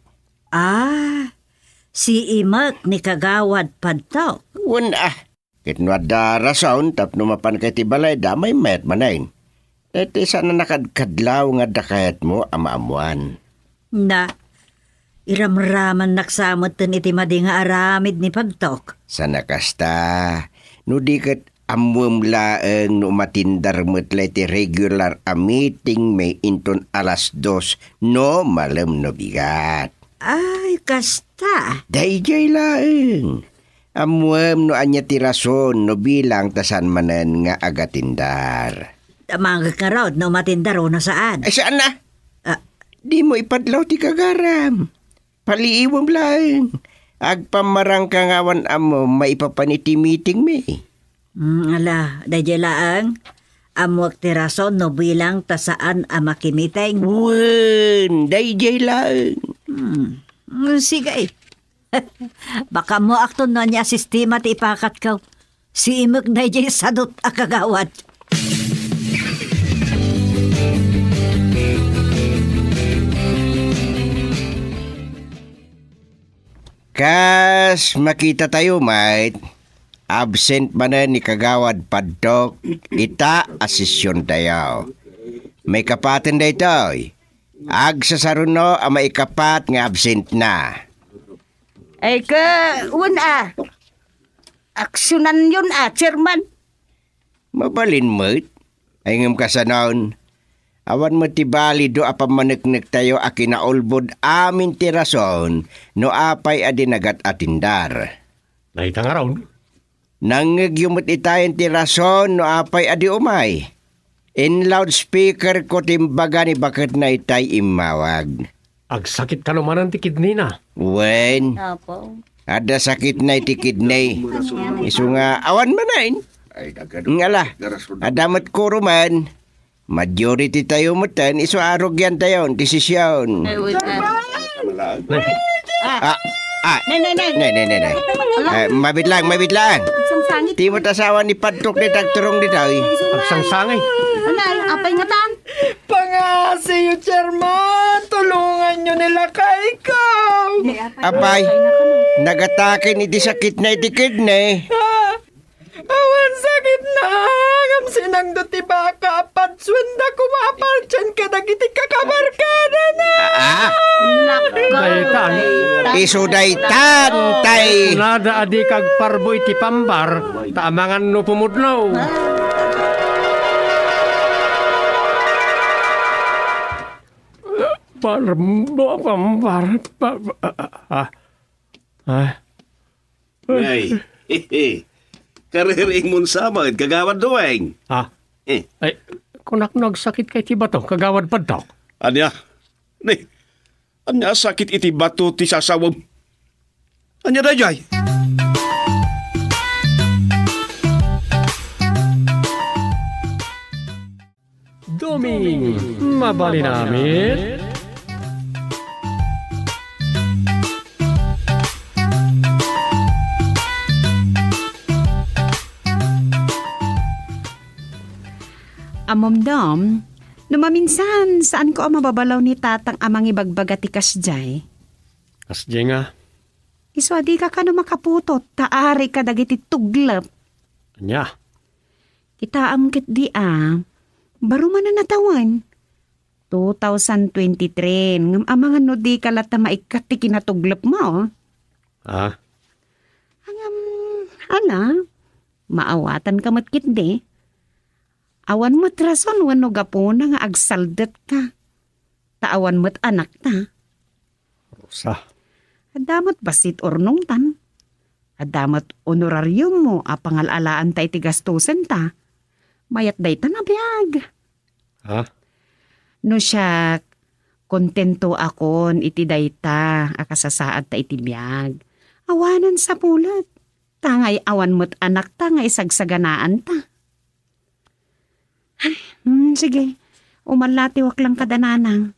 Si Imak ni kagawad padtok. Kitnwad da rason, tapno mapan kay ti balay da, may met manayin. Dati sana nakadkadlaw nga dakayat mo amaamuan. Na, iramraman naksamot ten iti madi nga aramid ni pagtok. Sana kasta, no di kat amuam laeng no matindar mo't ti regular a meeting may inton alas 2 no malam no bigat. Ay, kasta. Dayjay laeng. Amuam no anya ti rason no bilang tasan manen nga agatindar. Tamangag ka raw no matindaro na saan. Ay saan na? Di mo ipadlaw ti kagaram. Paliiwam lang. Agpamarang kangawan amo maipapaniti meeting me. Ala, dayjay laang. Amuak ti rason no bilang tasaan a makimiteng. Wen, dayjay lang. Sige. Baka mo akton no niya sistema ti ipakat ka. Si Imak dayjay sadot a kagawad. Kas makita tayo, mate. Absent man ni kagawad padtok. Ita asisyon tayo. May kapaten da ito. Ag sa saruno ang maikapat nga absent na. Ay ka, aksyonan yun chairman. Mabalin, mate. Ay ngam ka sa noon. Awan mo ti balido apamaneknek tayo a kinaulbod amin ti rason no apay adi nagat atindar. Naita nga raon. Nangyumot itayin ti rason no apay adi umay. In loudspeaker ko timbaga ni bakit na itay imawag. Agsakit ka naman ang ti kidney na. Wen, Opo. ada sakit na iti kidney. Isu nga awan manain. Ay, Ngala, adamat ko ruman. Majority tayo mutan, iso arog yan tayo, desisyon. Ay, wait. Nay. Mabit lang. Isang sangit. Di mo tasawa ni Padtok ni Tagturong di tayo. Agsangsangay. Anay, apay nga tan. Pangasiyo, Chairman. Tulungan nyo nila kay ikaw. Apay, nagatakin iti sakit na iti kidney. Awan sakit na. Ngam sinangdo ti baka. Patswenda kumapartyan ka dagiti kakabarkada na. Daytan. Iso daytan, tay. Nada adi kag parbo iti pambar. Taamangan no pumudlaw. Parbo pambar. Ay, kariring mo sa kagawad doeng. Ay, kunak nagsakit kay ti bato, kagawad pa daw. Anya? Anya sakit iti bato ti sasawam. Anya dayay? Doming, mabali namin. Amomdom, numaminsan saan ko ang mababalaw ni tatang amang ibagbaga ti kasjay? Kasjay nga, Iso adi ka no makaputot, taari ka dagiti tuglap. anya, Kita amkit di baro man na natawan. 2023, ngam amangan no di ka lata maikat ti kinatuglap mo. Hangam, maawatan ka matkit di. Awan mo't rason wano gapuna nga agsaldat ka. Taawan mo't anak na. Rosa, Adamot basit ornong tan. Adamot honorarium mo apangalalaan ta iti gastusen ta. Mayat day ta na biyag. No siya, kontento akon iti dayta akasasaad ta iti biyag. Awanan sa pulat. Tangay awan mo't anak ta nga isagsaganaan ta. Sige, umalatiwak lang kadananang.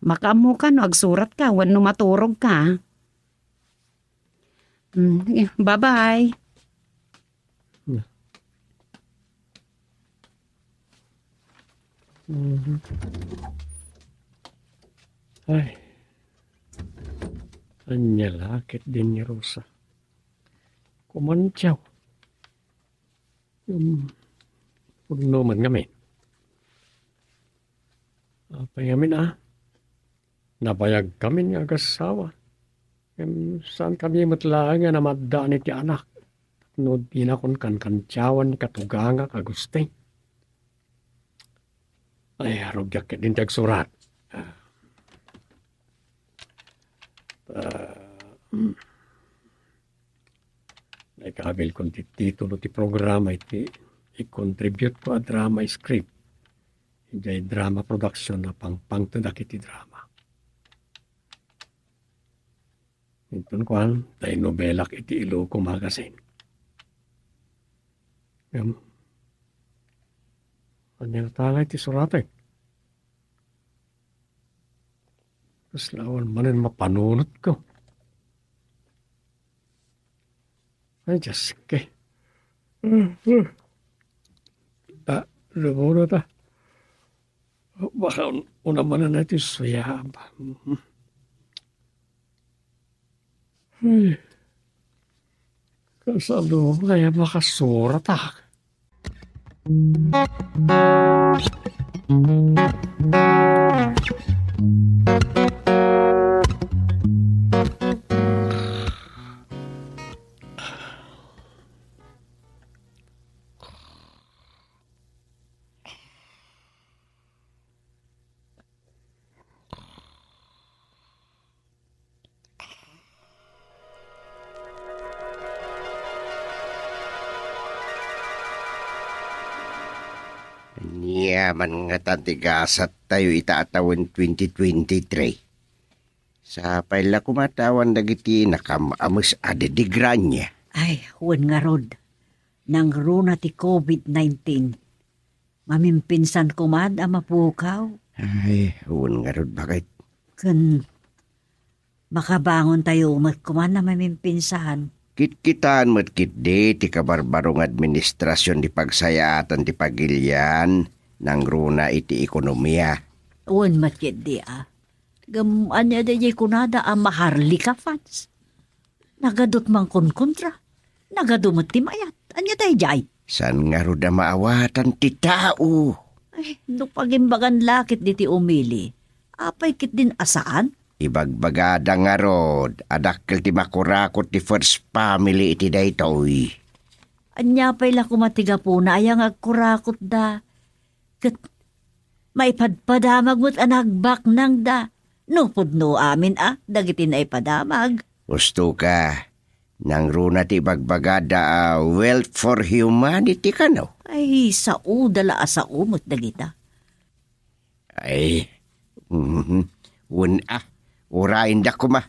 Makaamu ka no agsurat ka, wano maturog ka. Bye-bye. ay, anya lakit din ni Rosa. Kumantyaw. Pugno man ngamin. Apay ngamin nabayag kami nga agasawa. Saan kami matlaan nga namadaan iti anak. No di na kon kankantyawan katuganga kagustay. Ay, harugyak din tagsurat. Naikabil kong titulo ti programa iti i-contribute ko a drama script. Hindi drama production na pangtadak iti drama. Itun ko tayo nobelak iti Iloco Magazine. Anyang tangay ti suratay. Tapos lawan manin mapanunot ko. Ay, Diyos kay. Lumuna ta. Baka una man na natin suyab. Ay, kasalo kaya makasurat Yaman nga tantigasat tayo itaatawin 2023. Sa paila kumatawan dagiti nakamamus adedigranya. Ay, huwag nga rod. Nang runa ti COVID-19. Mamimpinsan kumad ang mapukaw. Ay, huwag nga ron, bakit? Kun makabangon tayo kuman na mamimpinsan. Kitkitaan mo't kitdi ti kabarbarong administrasyon di pagsayatan ti pagilyan ng runa iti ekonomiya. Uwan matkid di Gamuan niya da jay kunada ang maharli ka fans. Nagadot mang kontra. Nagadumot ti mayat. Anya tayo jay? San nga ro da maawatan ti tao? Ay, no pagimbagan lakit di ti umili. Apay kit din asaan? Ibagbagada nga rod, adakkel ti makurakot ti first family iti daytoy. Anya pa'y la kumatiga po na ayang agkurakot da. Kat maipadpadamag mo't anagbak nang da. No pudno amin dagiti na ipadamag. Gusto ka, nang runa ti bagbagada wealth for humanity ka no? Ay, sao dala asao mo't dagita. Ay, urain da ko ma.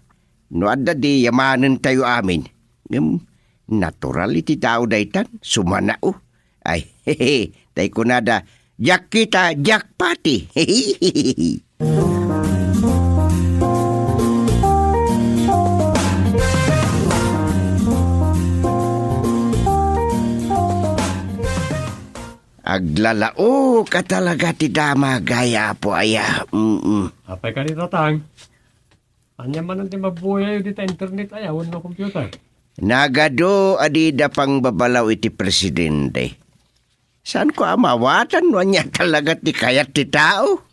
No adda di yamanan tayo amin. Natural iti tao daytan, sumanao. Ay, hehe, tay kunada, jak kita, jak pati. Aglalao ka talaga ti dama gaya po aya. Apay ka ni tatang. Anya man ang mabuhay dito internet ayaw no computer. Nagado adida pang babalaw iti presidente. Saan ko amawatan no niya talaga ti kayat ti tao?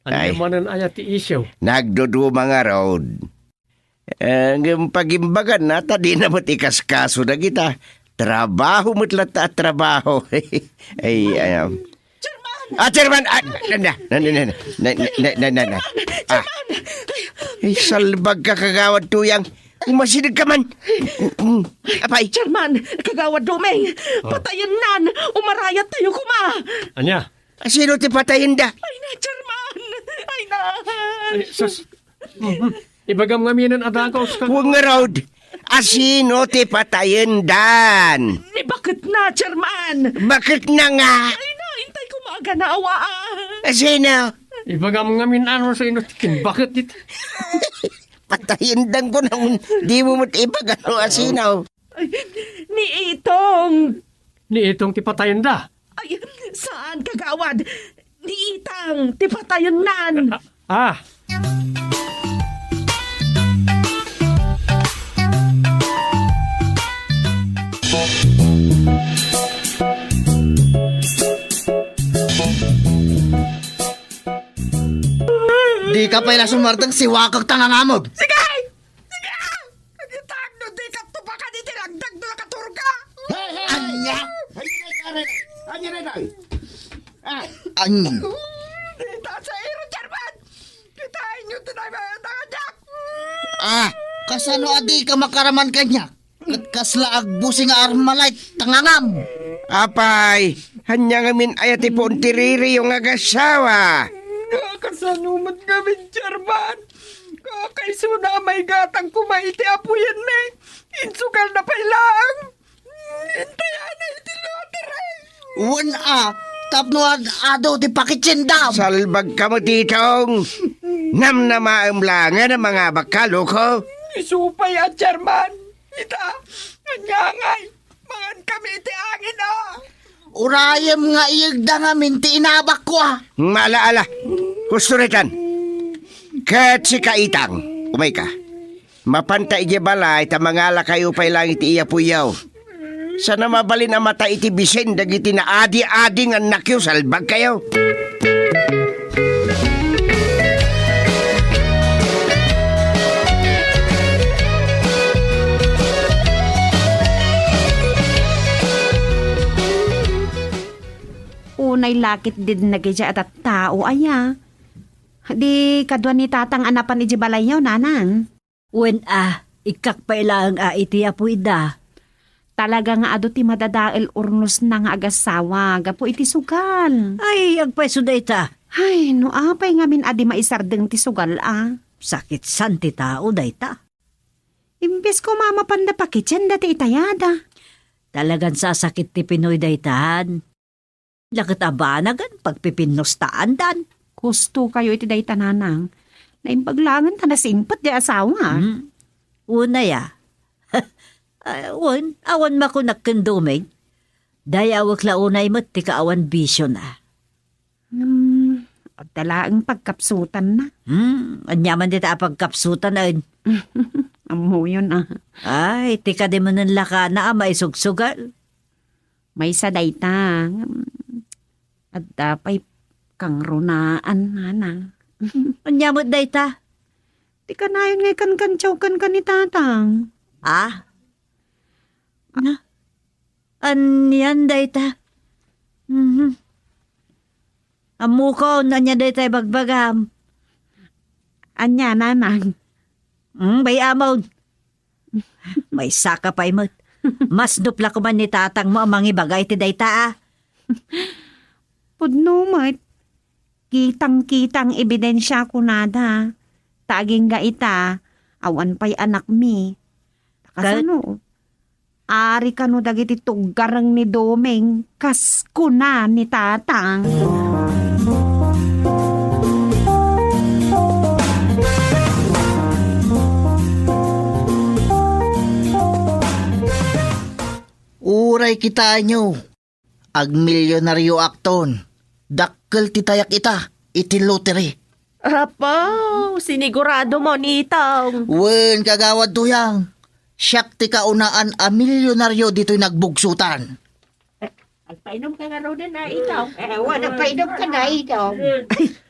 Anya man ang ayat ti isyo. Nagdudu mga road. Pagimbagan na di na mo't ikaskaso na kita. Trabaho mo't lata at trabaho. Ay, Chairman! Chairman! Ay, salbag ka kagawad tuyang. Umasinig ka man. Apay. Chairman, kagawad dumeng. Patayin nan. Umarayat tayo kuma. Anya? Sino ti patayin da? Ay na, Chairman. Ay na. Ay, sus. Ibagam nga minan adakaw sa... Huwag nga road. Asino ti patayin dan? Bakit na, Chairman? Bakit na nga? Ay na, hintay ko maaga na awaan. Asino? Ibagam nga minan sa inotikin. Bakit dito? Patayin dan ko nang di mo mo't ibagano asino. Ay, ni Itong. Ni itong tipatayin da. Ay, saan kagawad? Ni Itang, tipatayon nan. Di ka pala sumartang siwakag tangangamog. Sige! Sige! Nagitagno, di ka tupakan, itiragdag na katurga. Anya? Anya na daw? Anya? Kita sa iro, Chairman. Kitain nyo tinay mga tangadak. Kasano adi ka makaraman kanya? At kasla agbusi nga armalite tangangam. Apay, hanya ngamin ayati po untiriri yung agasawa. Kakasanumat kami, Chairman. Kakaiso na may gatang kumaiti apuyan me. Insukal na pailang. Hintayan na itilotere. Uwan tapno ado di pakitsindam. Salbag ka mo titong. Namnamaamlangan ang mga bakalo ko. Isupay Chairman. Ita, ngangay. Mangan kami iti angin Urayam nga iyagda nga minti inabak ko Malaala. Gusto ritan. Kat si Kaitang. Umay ka. Mapanta ije balay ta mangala kayo pay lang iti iya puyaw. Sana mabalin ang mata iti bisen dagiti na adi-adi nga nakyo salbag kayo. Unay lakit din nagidya at tao aya. Di kadwa ni tatang anapan iji balay yaw nanang. Uwan ikak pa ilang iti apuida. Talaga nga ado ti madadael urnos na nga agasawa. Gapo iti sugal. Ay, agpaiso dayta. Ay, no apay ngamin adi maisardeng ti sugal Sakit san ti tao dayta. Imbes ko mamapanda pa kitchen dati itayada. Talagang sasakit ti Pinoy daytahan. Lakit abanagan pagpipinostaan dan. Gusto kayo iti day tananang. Naimbaglangan ta na simpat di asawa. Una ya. Awan makunak kendumig. Dayawak launay mo't ti kaawan bisyo na. Talaang pagkapsutan na. Anyaman dita pagkapsutan na. Amo yun Ay, tika di mo ng laka na maisugsugal. May saday ta. At dapay kang runaan na. Anyamot dayta? Di ka na yun ngay kan-kan-chaw kan ni tatang. Anyan dayta? Amukaw na niya dayta bagbagam. Anya nanang. Bay amaw. May saka pa imot. Mas dupla ko man ni tatang mo ang mangibagay ti dayta Pudno mat. Kitang-kitang ebidensya ko nada. Taging ga ita. Awan pa'y anak mi. Kasano? Ari ka no dagiti tuggarang ni Domeng. Kas kuna ni tatang. Uray kita nyo. Ag milyonaryo akton. Dakkel titayak ita. Iti lottery. Apo, sinigurado mo nitong. Wen kagawad tuyang. Siyak ti kaunaan a milyonaryo dito'y nagbugsutan. Agpainom ka nga raw na ikaw. Wala painom ka na ikaw.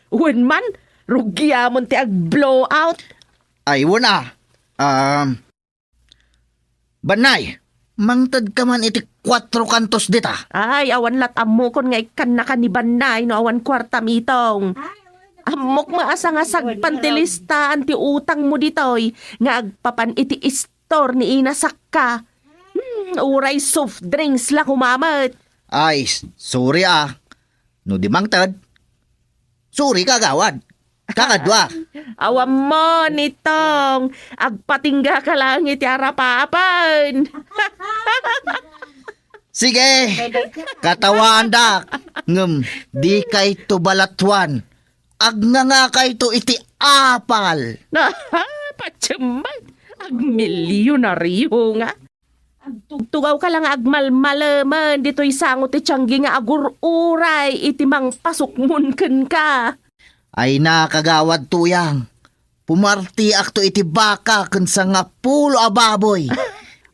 Wen man, rugyamon ti ag-blowout. Ay, wala. Banay, mangtad ka man iti 4 kantos dita. Ay, awan lat amokon nga ikan na kanibanay no awan kwarta mitong. Amok maasa nga sagpantilista anti utang mo ditoy nga agpapan iti istor ni inasakka. Uray soft drinks la kumamat. Ay, sorry No di mangtad. Sorry kagawad. Kakadwa. Awam mo nitong agpatingga ka lang iti arapapan. Sige, katawaan dak. Di kay to balatwan. Nga kay to iti apal. Patsaman, ag-milyonaryo nga. Agtugtugaw ka lang agmalmalaman, dito'y sangot ti tiyanggi nga agururay, iti mang pasukmunken ka. Ay nakagawad tuyang. Pumarti akto iti baka kansa nga pulo a baboy.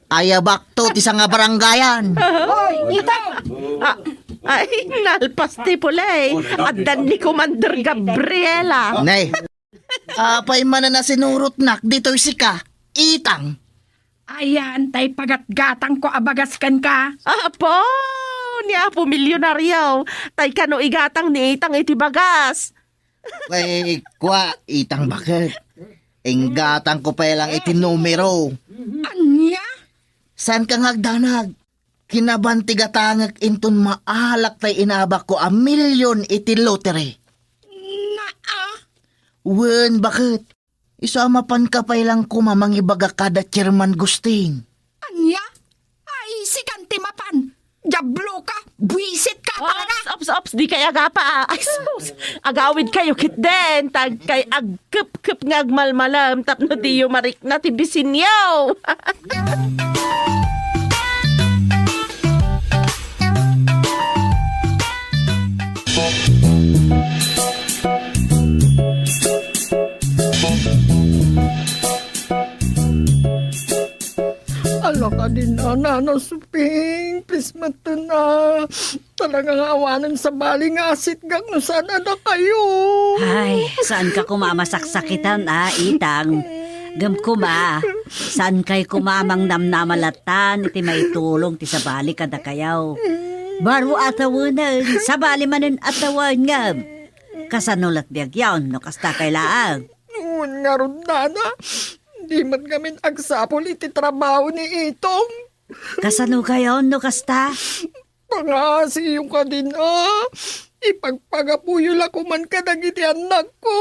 Ayabak to ti sa nga barangayan. Hoy, ito! Ay, nalpas ti pulay. Addan ni Commander Gabriela. Nay, apay man na sinurot nak dito'y sika. Itang. Ayan, tay pagatgatang ko abagaskan ka. Apo, ni Apo milyonaryo. Tay kano igatang ni itang iti bagas. Ay, kwa, itang bakit? Inggatang ko pa lang iti numero. Anya? San kang agdanag? Kinabantigatangag inton maalak tay inabak ko a milyon iti lottery. Wen, bakit? Isamapan ka pa lang kumamangibaga kada chairman gusting. Anya? Ay, sikanti mapan. Jablo ka, buwisit ka talaga. Ops, di kaya agapa. Ay, sus, agawid kayo kit den. Tag kay agkup-kup nga agmalmalam. Tapno di yung marik na tibisinyaw. Ala ka din na suping, pismato na. Talagang awanan sa baling asit gang no sana na kayo. Ay, saan ka kumamasaksakitan itang? Gam kuma, saan kay kumamang namnamalatan iti may tulong ti sabali kada kayaw. Baro atawunan, sabali manin atawan nga. Kasanulat biyagyaw no kasta kay laang. Noon nga ron, Nana. Di man kami agsapol iti trabaho ni Itong. Kasano kayo no kasta? Pangasi yung ka din, Ipagpagapuyo la ko man ka dagiti anak ko.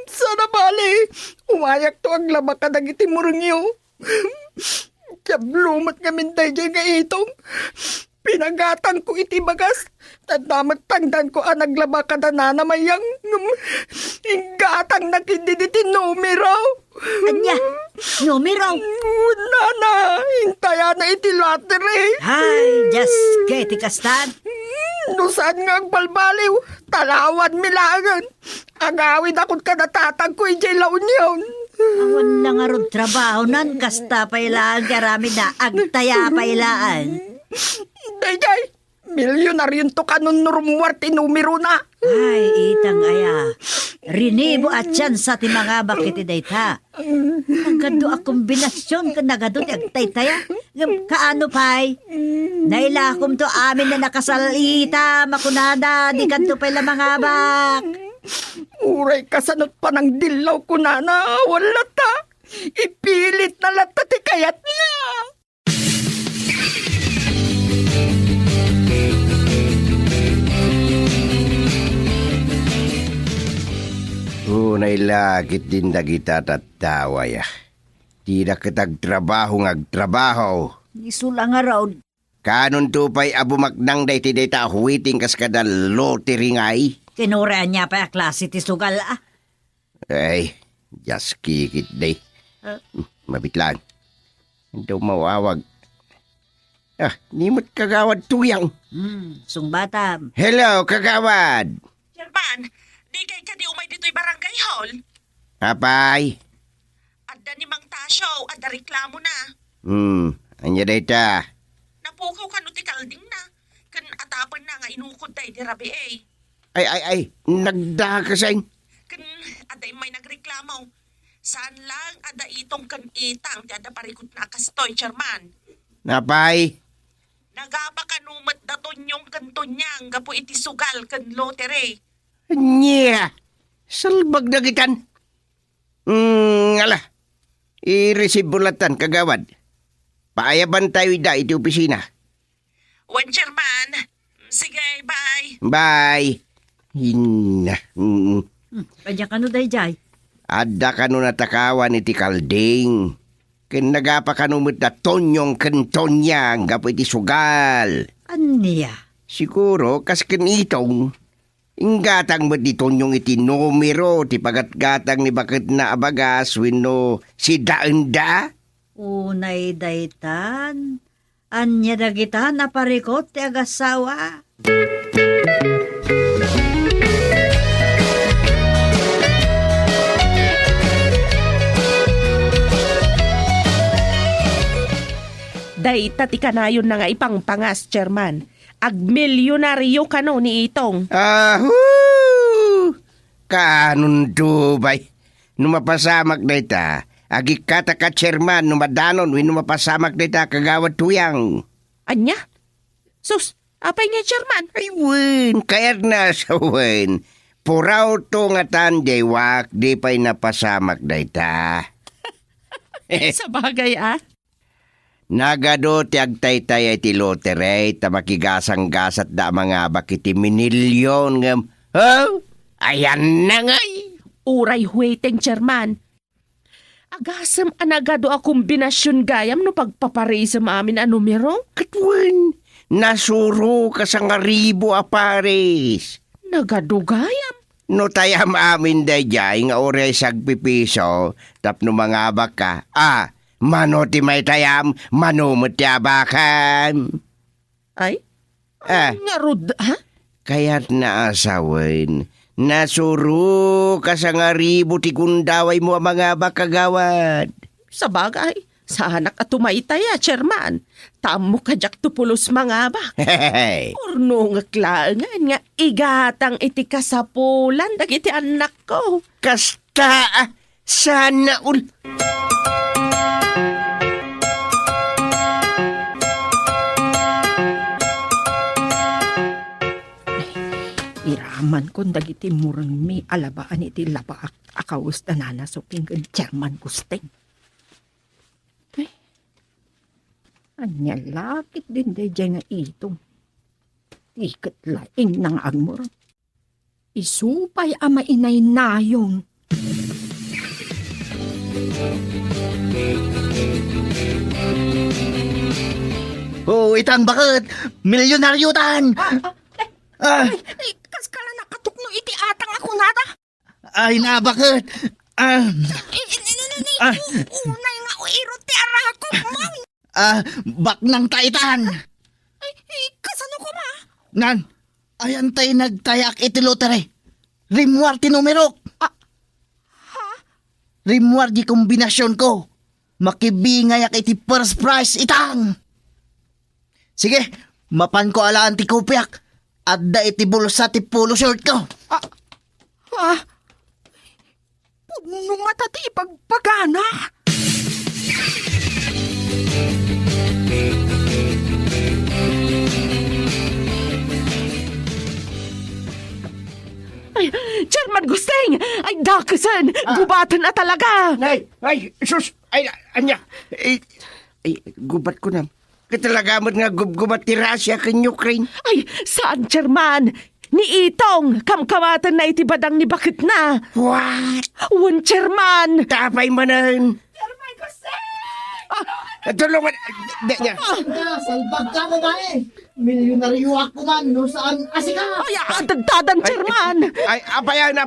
Sana bali, umayak to ang laba ka dagiti murungyo. Kablumat kami tayo dyan nga itong. Pinagatan ko iti bagas. Tanda magtangdan ko naglaba ka na namayang. Ingatang nakindiditi numero. Anya, numero? Nana, hintaya na iti lottery. Ay, just keti kastan. No saan nga ang balbaliw, talawan milangan. Agawid akong kanatatag ko ijay launyon. Awan na nga ron trabaho nan, kasta pailaan karami na agtaya pailaan. Dayjay, milyonaryon to kanun nurumwarte numero na. Ay, itang aya. Rinibo at yan sa ti mga bakit dayta. Ang gado a kombinasyon ka nagado ti agtaytaya. Kaano pay? Nailakom to amin na nakasalita, makunada, di kanto pala mga bak. Uray kasanot pa ng dilaw ko na wala ta. Ipilit na lata ti kayat na. Unay lagit din dagita tatawa ya. Tida kitagtrabaho ngagtrabaho. Isula nga raw. Kanon tupay abumaknang day ti dayta huwiting kaskada lottery ngay. Kinuraan niya pa klase ti sugal Ay, just kikit day. Mabitlan. Ito mawawag. Nimot kagawad tuyang. Sungbatam. Hello, kagawad. Chairman, di kay ka di umay dito'y barangay hall. Apay. Adda ni Mang Tasyo, adda reklamo na. Anya dayta. Napukaw ka no ti kalding na. Kan atapan na nga inukod tayo di rabi Ay, nagdakasain. Kan adda may nagreklamo. Saan lang adda itong kan itang ti adda parikot na kastoy, Chairman. Napay. Nagapa kanumat daton yung kanton niyang gapo iti sugal kan lotere. Nya. Salbag dagitan. Ala. I-receive bulatan kagawad. Paayaban tayo da iti opisina. Wan, Chairman. Sige, bye. Bye. Hina. Kanya ka no dayjay. Adda ka no natakawan iti kalding. Ken nagapa ka no da tonyong kentonyang gapo iti sugal. Aniya? Siguro kas ken itong. Inggatang mo di tonyong iti numero ti pagatgatang ni bakit na abagas wenno si daenda. Unay daytan. Anya dagitan na parikot ti agasawa. Dayta ti kanayon na nga ipangpangas, Chairman. Agmilyonaryo ka no ni itong. Kanon dubay. Numapasamak dayta. Agikata ka chairman numadanon win numapasamak dayta kagawad tuyang. Anya? Sus, apay nga, Chairman? Ay win, kayat na sa win. Puraw to nga tanday wak di pa'y napasamak dayta. Sa bagay, Nagado ti agtaytay ti lotere ta makigasang-gasat da mga bakiti minilyon ngam. Ayan na ngay. Uray huweteng, Chairman. Agasam anagado a kombinasyon gayam no pagpaparisam amin a numero. Katwan, nasuro ka sa nga ribo a pares. Nagado gayam. No tayam amin dayjay nga oray sagpipiso tapno mga baka. Mano ti may tayam, manumot ti abakan. Ay? Nga rod, ha? Kaya't naasawin, nasuro ka sa nga ribo ti kundaway mo ang mga bakagawad. Sa bagay, sa anak at tumaytaya, Chairman. Tamo ka jak tupulos mga ba? Orno nga klangan nga igatang iti kasapulan dagiti anak ko. Kasta, sana Iraman kon dagiti murang mi alabaan iti laba akawus na nanasuping kan Chairman Gusteng. Anya lakit din day dyan nga itong. Tikat laing nang agmor. Isupay ama inay nayon. Oh, itang bakit? Milyonaryo tan! Kas ka na nakatukno iti atang ako nata. Ay na, bakit? Unay nga o iro ti arako mo. Baknang taitan! Kasano ko ma? Nan, ayan tayo nagtayak iti lotere. Rimwar ti numerok. Rimwar di kombinasyon ko. Makibingayak iti first prize itang. Sige, mapan ko alaan ti kupyak. Adda iti bulsa ti polo short ko. Puno nga tati ipagpagana. Ay, Chairman Gusteng! Ay, dakasan! Gubatan na talaga! Ay, sus! Ay, anya! Ay, gubat ko na. Katalagamot nga gubat ti Russia kan Ukraine. Ay, saan, Chairman? Ni Itong, kamkamatan na iti badang ni bakit na. What? Wan, Chairman! Tapay manan. Chairman Gusteng! Tulungan. Niya. Salbag ka mo ba eh? Milyonaryo ako man, no saan asika? Ay, atagtadan, Chairman! Ay, apayan.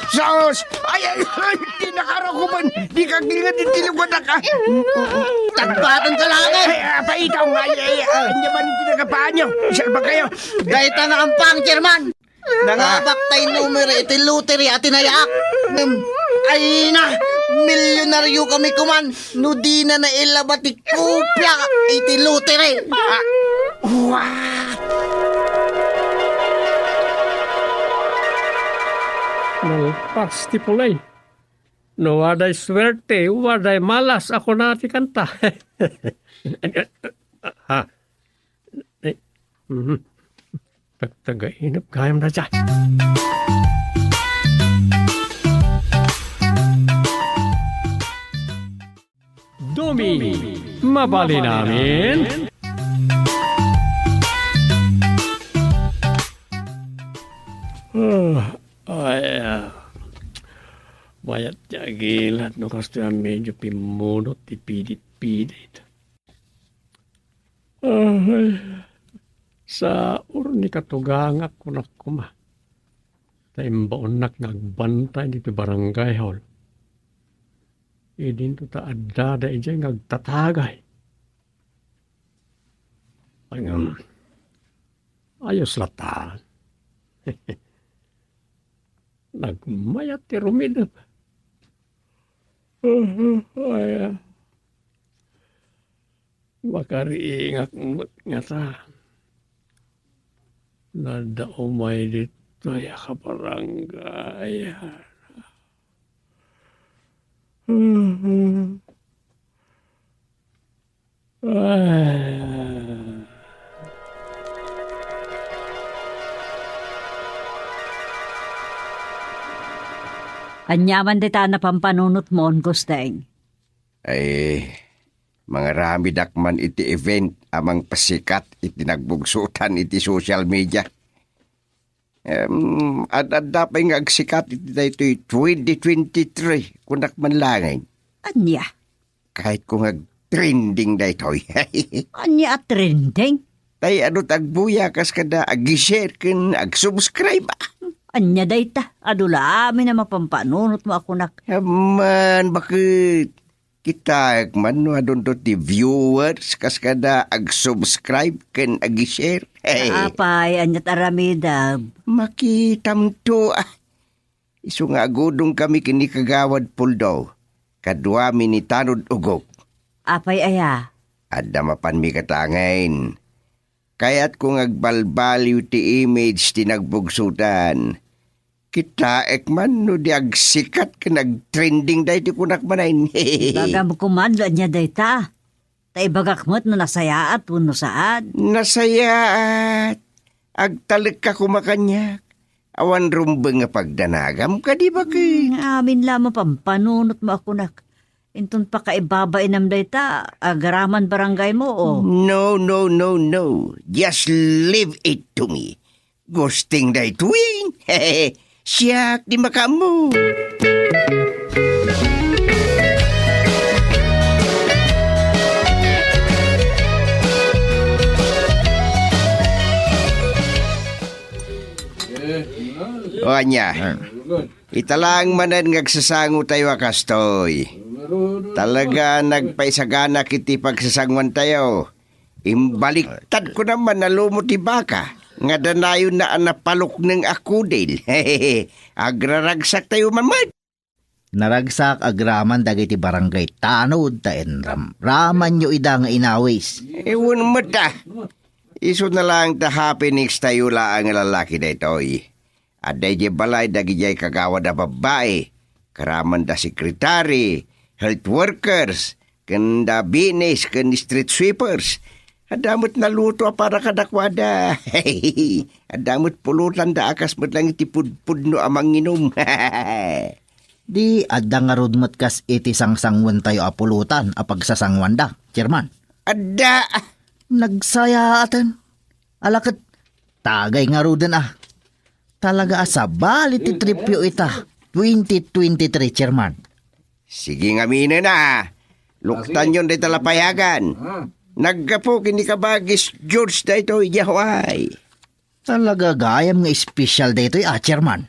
Sos! Ay, di nakarakuman. Di ka gilingan, di tilugan ka. Tagbatan ka lang eh! Ay, apaitaw nga. Anya man yung tinagapaan nyo. Salbag kayo. Dahita na ang pang, Chairman! Nangabak tayo numero iti lottery at tinayak. Ay na! Milyonaryo kami kuman. No di na nailabat ti kupya iti lottery. Nalpas ti pulay. No waday swerte, waday malas ako na ti kanta. Tagainap kayam na dyan. Dumi, mabali namin. Bayat jagilat no kasto medyo pimunot tipidit-pidit. Sa urni katugangak ko na kuma. Taimbaon nagbantay dito barangay hall. Idin to ta adda da ijay ngagtatagay. Ayos lata. Nagmayat ti rumidap. Makariingak nga ta. Nadaumay dito ya kabarangay. Anyaman dita na pampanunot mo, Gusteng. Ay, mga rami dakman iti event amang pasikat iti nagbugsutan iti social media. At pa'y nga agsikat iti dito 2023 kunak man langay. Anya? Kahit kung trending dito. Anya at trending? Tay ano tagbuya kas kada ag-share ken ag-subscribe. Anya dayta, adula amin na mapampanunot mo ako nak. Man, bakit? Kita man no adun to ti viewers kas kada ag-subscribe ken ag-share. Apay, anyat aramida. Makitam to. Isu nga agudong kami kini kagawad puldaw. Kadwa mi ni tanod ugok. Apay aya. Adda mapan mi katangain. Kaya't kung agbalbaliw ti image ti nagbugsutan, kita ekman no di agsikat ka nagtrending dahi ti kunak manayin. Baga mo kumandlo niya dayta. Ta ibagakmot no nasayaat no saad. Nasayaat. Agtalik ka kumakanyak. Awan rumbeng nga pagdanagam ka di ba kay? Amin lamang pampanunot mo ako nak. Intun pa kaibaba inamday ta, agaraman barangay mo, oh. No. Just leave it to me. Gusting day tuwing. Siyak di makamu. O anya, italang manan ngagsasango tayo akastoy. Talaga nagpaisagana kiti pagsasangwan tayo. Imbaliktad ko naman na lumot ti baka. Nga danayon na anapalok ng akudil. Agraragsak tayo mamad. Naragsak agraman dagiti barangay tanod ta enram. Raman nyo ida nga inawis. Ewan mo ta. Iso na lang ta happenings tayo lang ang lalaki na ito'y. Aday di balay dagijay kagawa da babae. Karaman da sekretary, health workers, kanda binis, kanda street sweepers. Adamot na luto para kadakwada. Adamot pulutan da akas mo't lang itipudpud no amang inom. Di adda nga rudmat kas iti sangsangwan tayo apulutan apag sasangwan da, Chairman. Adda! Nagsaya atin. Alakat, tagay nga rudan Talaga asabali ti tripyo ita. 2023, Chairman. Sige nga mina na. Luktan yun day talapayagan. Naggapo kini kabagis George da ito ijahway. Talaga gayam nga special da ito Chairman.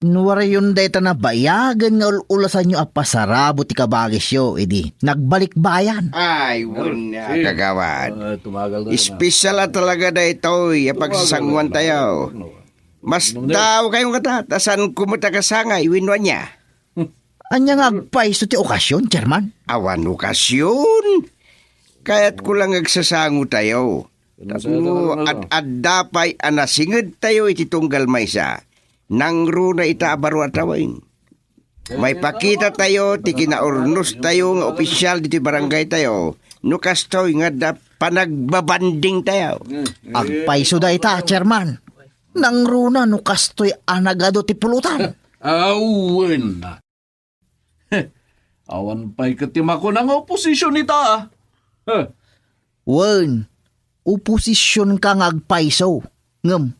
Nuwara yun da ito na bayagan nga ulasan nyo apasarabo ti kabagis yo. Idi, nagbalik bayan. Ay, wala kagawan. Special talaga da ito. Pagsasangwan tayo. Mas daw kayong katatasan kumuta kasangay, winwan niya. Anya nga agpaiso ti okasyon, Chairman? Awan okasyon? Kaya't ko lang agsasango tayo. At addapay anasingid tayo iti tunggal maysa. Nang runa ita abaro atawin. May pakita tayo, ti kinaurnos tayo nga opisyal dito barangay tayo. Nukastoy nga da panagbabanding tayo. Agpaiso da ita, Chairman. Nang runa no kastoy anagado ti pulutan. Awan na. Awan pa'y katima ko ng oposisyon nita. Wan, oposisyon ka ngagpaiso. Ngam,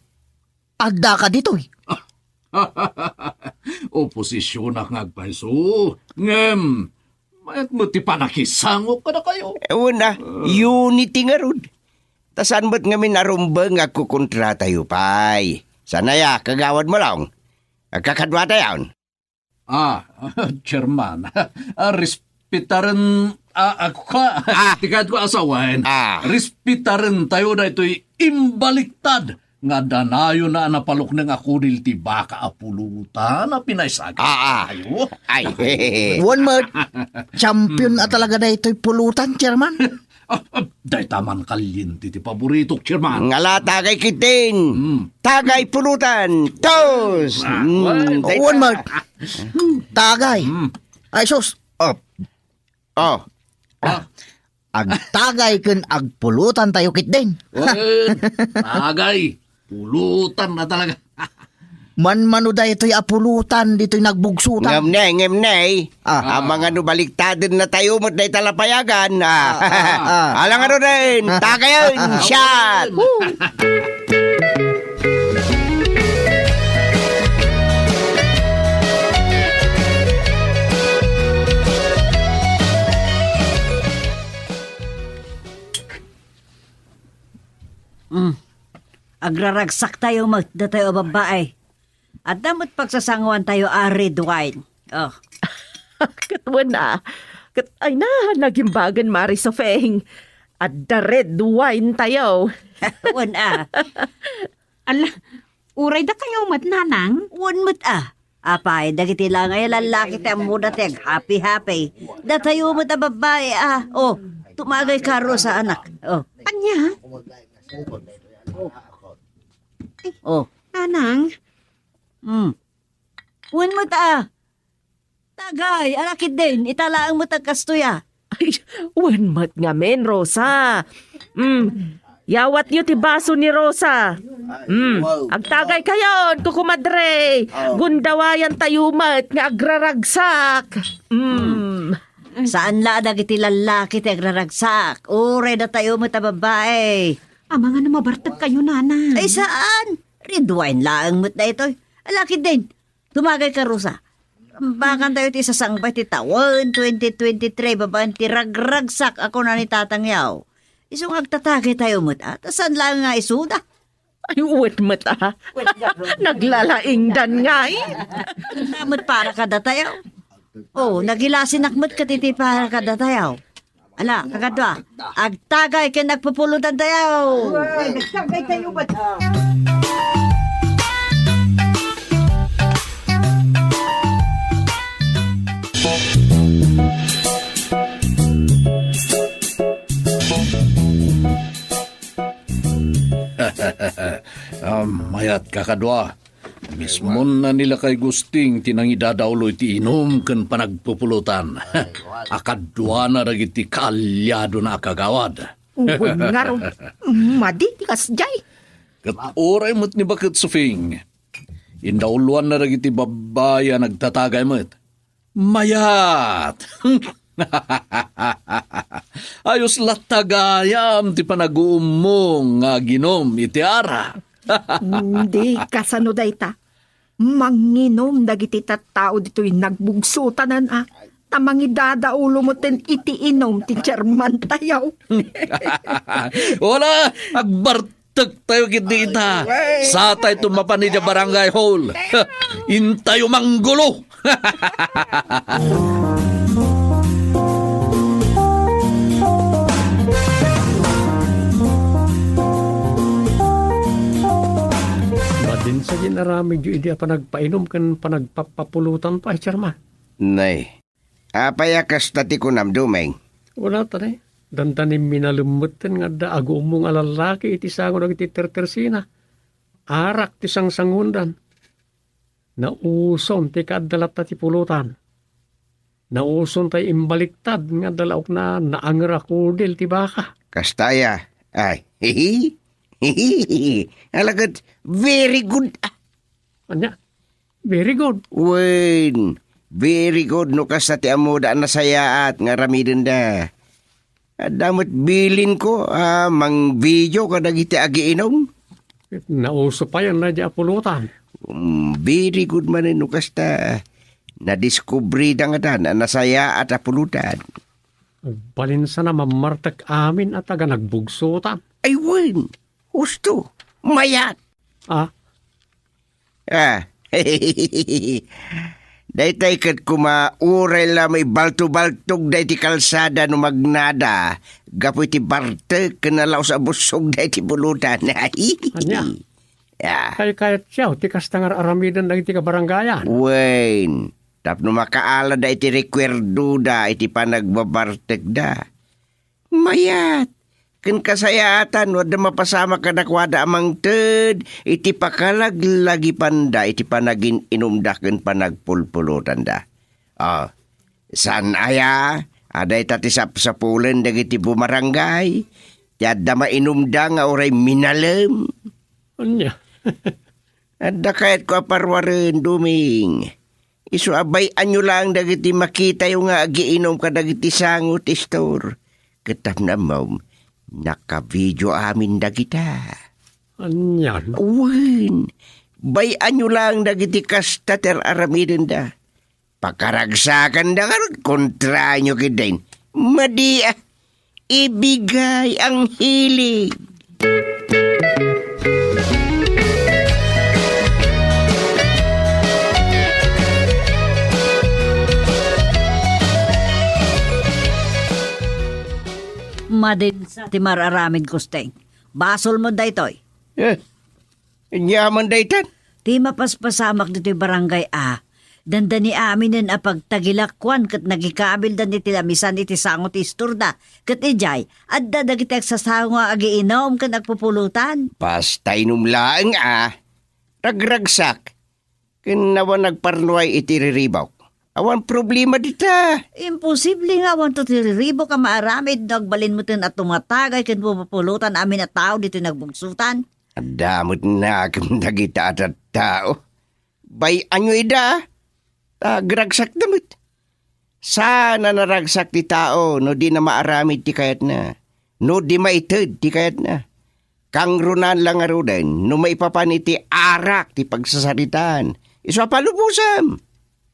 adda ka dito'y. Oposisyon na ngagpaiso. Ngam, mayat mo ti panakisangok ka na kayo. Ewan na, unity nga rod. Tasan ba't ngamin narumbang nga kukontra tayo pay? Sanaya, kagawad mo lang. Kakadwa tayo. Chairman, respetaran ako ka. Tikad ko asawain. Respetaran tayo na ito'y imbaliktad. Nga danayo na napalok ng akudil ti baka apulutan na pinaysaga tayo. One month, champion na talaga na ito'y pulutan, Chairman. Day taman kalyente ti paborito, Chairman. Ngala tagay kitin. Tagay pulutan. Tos! One month. Tagay. Ay, sus. Agtagay kun agpulutan tayo kit din. Tagay. Pulutan na talaga. Man-mano da ito'y apulutan, dito'y nagbugsutan. Ngamnay. Ang mga nubaliktadan na tayo mo't na italapayagan. Alang ano rin, tagayon, shot! Agraragsak tayo magda tayo babae. At damot pagsasangwan tayo red wine. Katwan na. Ay na, nagimbagan Mari Sofeng. At the red wine tayo. Wan Ala, uray da kayo matnanang? Wan apay, dagiti lang ay lalaki tayo muna teg. Happy. Da tayo mo ta babae tumagay karo sa anak. Anya? Nanang? Wan mo Tagay, alakid din. Italaang mo tagkastuya. Ay, wan mat nga men, Rosa. Yawat niyo ti baso ni Rosa. Agtagay kayon, kukumadre. Gundawayan tayo mat nga agraragsak. Saan la dagiti lalaki ti agraragsak? Uray na tayo mo ta babae. Mga na mabartag kayo, nana. Ay saan? Ridwine lang mo't na ito. Alaki din. Tumagay ka, Rosa. Bakan tayo ti sasangbay ti taon 2023 babaan ti ragragsak ako na ni Tatangyaw. Isong agtatagay tayo mo't at saan lang nga isuda? Ay, uwet mata. Naglalaingdan nga eh. Namot para kada tayo. Oh, nagilasin akmat katiti para kada tayo. Ala, kagadwa. Agtagay ka nagpupulutan tayo. Nagtagay tayo ba? Mayat kakadwa. Mismo na nila kay gusting tinangidadaulo iti inom ken panagpupulutan. Akadwa na ragiti kalyado na akagawad. Uy, nga ron. Madi, kasjay. Kat oray mo't ni bakit sufing. Indauluan na ragiti babaya nagtatagay mo't. Mayat! Ayos latagayam ti panag-uumong nga ginom iti ara. Hindi, kasano dayta. Manginom dagiti tattao dito'y nagbugsutan na. Tamangidada ulo mo ten iti inom ti Chairman tayaw. Wala, agbartag tayo kiti ita. Sa tayo tumapan ni Barangay Hall. Intayo manggulo. Din sa ginarami jo idi panagpainom kan panagpapapulutan pa, Chairman. Nay, apayakas tati ko namdumeng. Wala tanay. Dandanim minalumutan nga da agumong alalaki iti sangon iti tertersina. Arak ti sangsangundan. Nauson ti kaddalat ti pulutan. Nauson tay imbaliktad nga dalaok na naangra kudil ti baka. Kastaya, ay, hihi. Alagad, very good. Anya, very good. Wen, very good no kasati amo da nasayaat nga ramiden da. Damot bilin ko, mang video ka dagiti agiinom. Nauso pa yan na di apulutan. Very good man no kasta. Nadiskubre da nga da na nasayaat apulutan. Balinsa na mamartak amin at aga nagbugsutan. Ay wen. Husto, mayat. Daytay kat kumauray la may balto-baltog dayti kalsada no magnada. Gapoy ti barte kanalaw sa busog dayti bulutan. Anya? Kaya siya, ti kastangar aramidan na iti kabarangayan. Wen, tapno makaala dayti rekwerdo da iti panagbabartek da. Mayat. Ken kasayatan, wada mapasama ka nakwada amang ted, iti pakalag lagi panda, iti panagin inumda ken panagpulpulutan da. San aya, aday tati sapsapulen dagiti bumarangay, tiyadda mainumda nga oray minalem. Anya? Adda kayat ko aparwaren, Duming. Isu abay anyo lang dagiti makita yung nga agiinom ka dagiti sangot istor. Ketap na mom. Naka-video amin dagita. Anyan? Uwin. Bayan nyo lang dagiti kastater aramidin da. Pakaragsakan da karot kontra nyo kidain. Madia. Ibigay ang hilig. Madin sa ti mararamid kusteng. Basol mo daytoy. Nyaman daytan. Ti mapaspasamak dito'y barangay A. Dandani aminin a pagtagilakwan kat nagikabil dan iti lamisan iti sangot isturda. Kat ijay, adda dagiti agsasango agiinom kat nagpupulutan. Basta inumlaang ragragsak. Kinawa nagparnuay iti riribaw. Awan problema dita. Imposible nga awan to tiriribo ka maaramid nagbalin mo tin at tumatagay ken pupulutan amin at tao dito nagbugsutan. Adamot na kung nagita at tao. Bay anyo ida. Gragsak damit. Sana naragsak ti tao no di na maaramid ti kayat na. No di maited ti kayat na. Kang runan lang arudan no maipapaniti arak ti pagsasaritan. Iso palubusam.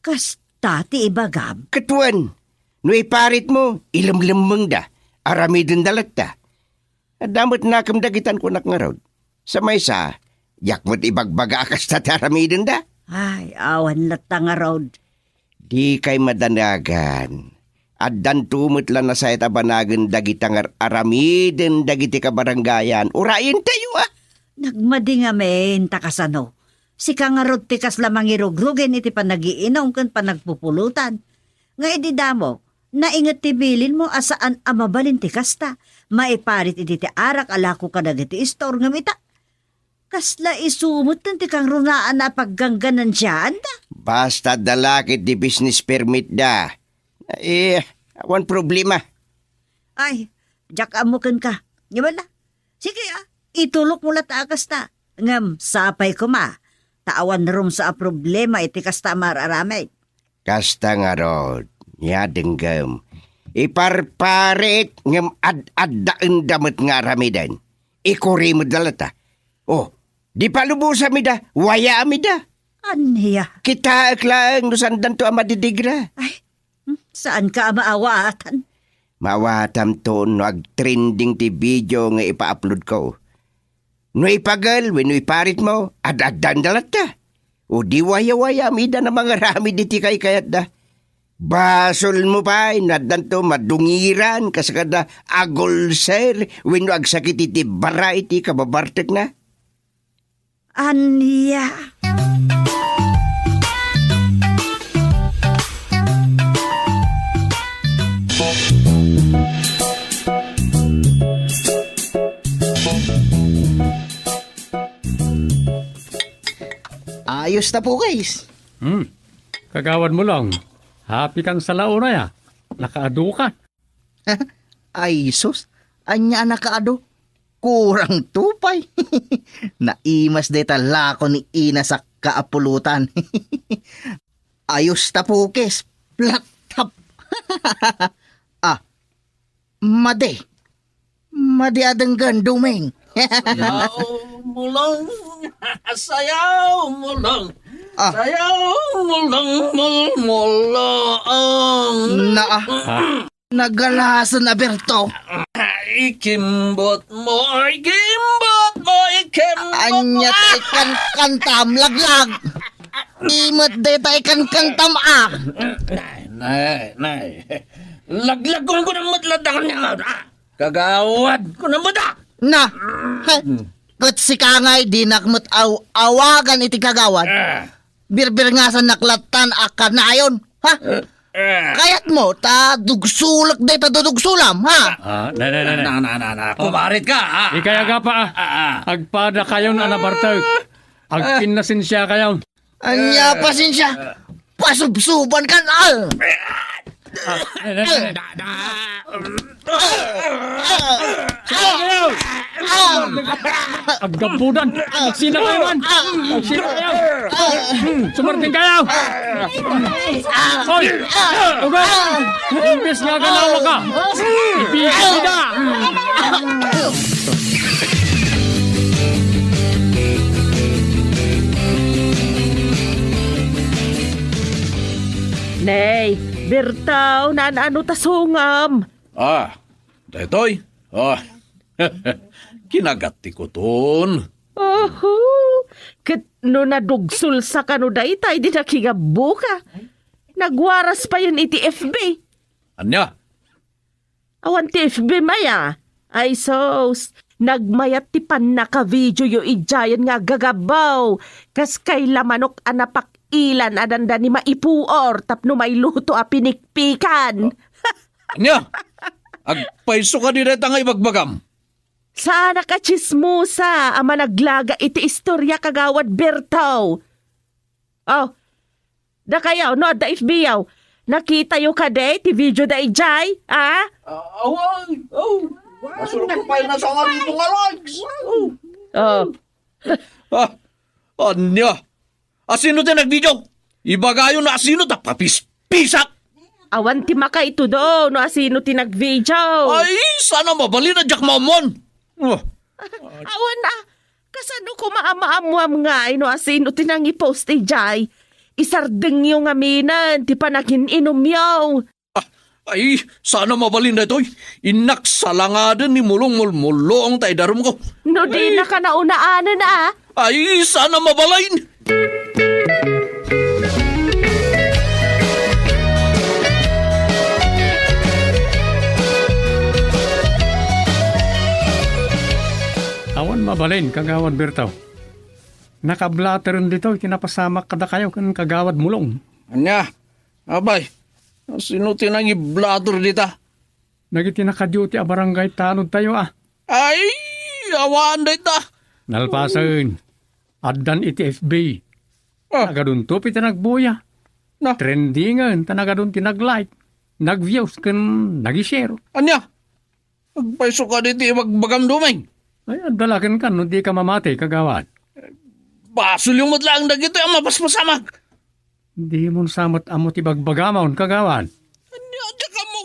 Kasta ti ibagam. Katuan, no iparit mo, ilamlamang da. Aramidin dalat da. Damot na kamdagitan ko nakngarod. Sa maysa, yakmot ibagbaga akas ta aramidin da. Ay, awan na tangarod. Di kay madanagan. Addan tumot lang na sa itabanagan dagitang aramidin dagiti kabaranggayan. Urayin tayo Nagmadi nga men, takasano. Si kangarod tikas lamang irugrugen iti panagiinom kan panagpupulutan. Nga ididamo, naingat tibilin mo asaan amabalin ti kasta. Maiparit iti ti arak alako ka dagiti istor nga mita. Kasla isumot ng ti kang runaan na paggangganan siya, anda. Basta dalakit di business permit da. Awan problema. Ay, jak amukan ka. Yabala. Sige itulok mo lata kasta. Ngam, sapay ko ma. Taan rum sa problema iti kasta mararamay. Kasta nga rod. Yadenggam. Iparparit ngam ad-addaan damot nga ramidan. Ikuri mo dalata. Oh, di palubusa mi da. Waya mi da. Aniya? Kita aklang nusandan to amadidigra. Ay, saan ka maawatan? Mawatam to no ag-trending ti video nga ipa-upload ko. No ipagal, no iparit mo, ad-addan dalat ta. O di waya-waya mi da na mga rami diti kay kayat da. Basol mo pa, nadan to madungiran kasakada agolser wenno agsakit iti bara iti kababartek na. Aniya? Ayos na po, guys. Kagawan mo lang. Happy kang sa launa ya. Nakaado ka. Ay, sus. Anya nakaado. Kurang tupay. Naimas de talako ni ina sa kaapulutan. Ayos na po, guys. Platap. Made. Made adang gandumeng. Sayaw mo lang. Sayaw mo lang. Sayaw mo lang. Nagalasan na, Berto. Ikimbot mo. Anyat ikan kantam laglag. Imot deta ikan kantam Nay. Laglag ko ng matladang niya. Kagawad ko ng mata. Na. Kat si Kangay di nakmut awagan iti kagawad. Birbir nga sa naklatan akanayon. Ha? Kayat mo, dugsulak de dudugsulam, ha? Kumarit ka, Ikaya ka pa, agpada kayon anabartag. Agpinasin siya kayon. Anya pasin siya. Pasubsuban kan, Aggabudan. Magsina kayo man. Magsina kayo. Sumarting kayo. Hoy! Ugo! Imbes nga ganawa ka. Ipigil na. Nay, Bertaw, naano tasungam. Detoy. Kinagati ko ton. Kat no nadugsul sa kano daytay, di nakigabu ka. Nagwaras pa yun iti FB. Anya? Awan ti FB maya. Ay sos, nagmayat ti pan naka-video yo ijayan nga gagabaw. Kas kay lamanok anapak ilan adanda ni maipuor tapno may luto a pinikpikan. Anya? Agpaiso ka direta nga ibagbagam. Sana ka chismusa ama naglaga iti istorya kagawad Bertaw. Da kayaw no da FB yaw. Nakita yo ka de ti video da ijay, Awan. Masulong pa na sa nga rito nga likes. Oh. Anya? Asino din nag-video? Ibagayo na asino da papispisak. Awan ti maka ito do, no asino ti nag-video. Ay, sana mabali na jak mamon. Oh. Awan na, kasano ko maamaamuam nga, no asino ti nang i-post jay. Isardeng yung aminan, ti panagin inom yaw. Ay, sana mabali na ito'y. Inaksalangadan ni mulong mulong tay darum ko. No di na ka naunaanan Ay, sana mabalain. Awan mabalin, kagawad Bertaw. Nakablaterin dito, kinapasamak kada kayo kan kagawad mulong. Anya, abay, sino tinang i-blatter dita? Nagiti naka-duty a barangay tanod tayo Ay, awan dita. Nalpasan, addan iti FB. Nagadun to piti nagbuya. Trendingan, tanagadun ti nag-like. Nag-views kan nag-share. Anya, magpaiso ka dito magbagam dumeng. Ay, dalagan ka, no di ka mamati, kagawad. Basol yung matlaang dagito ang mapaspasamag. Di mo samot amo ti bagbagamon, kagawad. Anya, dyan ka mo.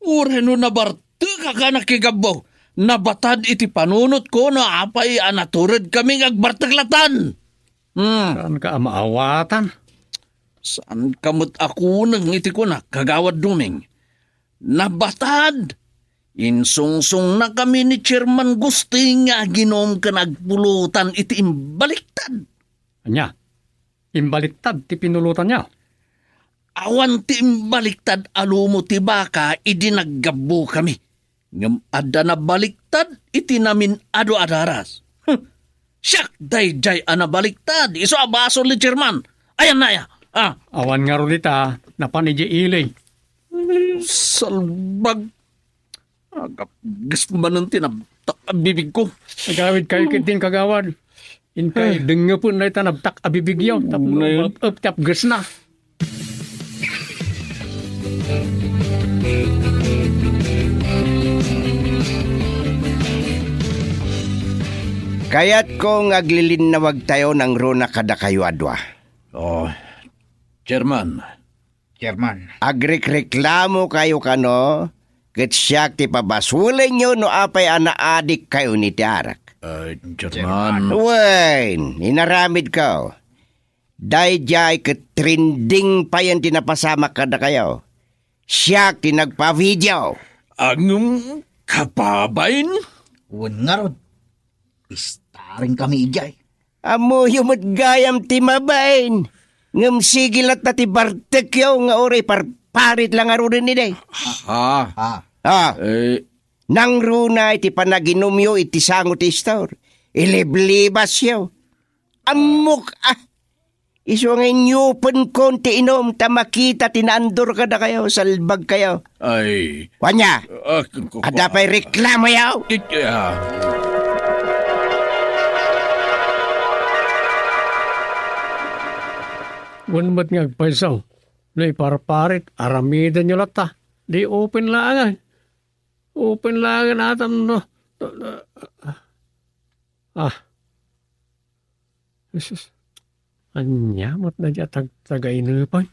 Ureno na barte ka ka nakigabaw. Nabatad iti panunot ko na apay anaturid kaming agbartaglatan. Saan ka maawatan? Saan kamot ako nang iti ko na kagawad duming? Nabatad. Insungsung na kami ni Chairman Gusti nga ginom ka nagpulutan iti imbaliktad. Anya, imbaliktad ti pinulutan niya. Awan ti imbaliktad alumo ti baka idi naggabo kami. Ngam ada na baliktad iti namin ado adaras. Siyak day anabaliktad. Iso abasol ni Chairman. Ayan na ya. Awan nga rolita, napanidya ilay. Salbag. Gas ba nang tinabtak abibig ko? Agawid kayo kitin kagawad. Inkay denga po na itanabtak abibig yaw. Tap gas na. Kaya't kung aglilinawag tayo ng runa kada kayo adwa. Chairman. Agrekreklamo kayo kano, ket siyak ti pabasulin nyo no apay anaadik kayo ni tiarak. Chairman. Wen, inaramid ka. Dayjay ket trending pa yan tinapasama kada kayo. Siyak ti nagpa-video. Ang kapabain? Wen nga rod. Istaring kami ijay. Amo yumot gayam ti mabain. Ngam sigilat na ti bartek yaw nga oray parparit lang arunin ni day. Nang runa iti panaginumyo iti sangot istor. Iliblibas yaw. Amok iso nga inyupan konti inom ta makita tinandor ka na kayo, salbag kayo. Ay. Wanya, ada pa'y reklamo yaw. Wan ba't nga agpaisaw? Nay paraparit, aramidan nyo lata. Di open langan. Open langan atan no. Jesus. Anyamot na dya tagainupay.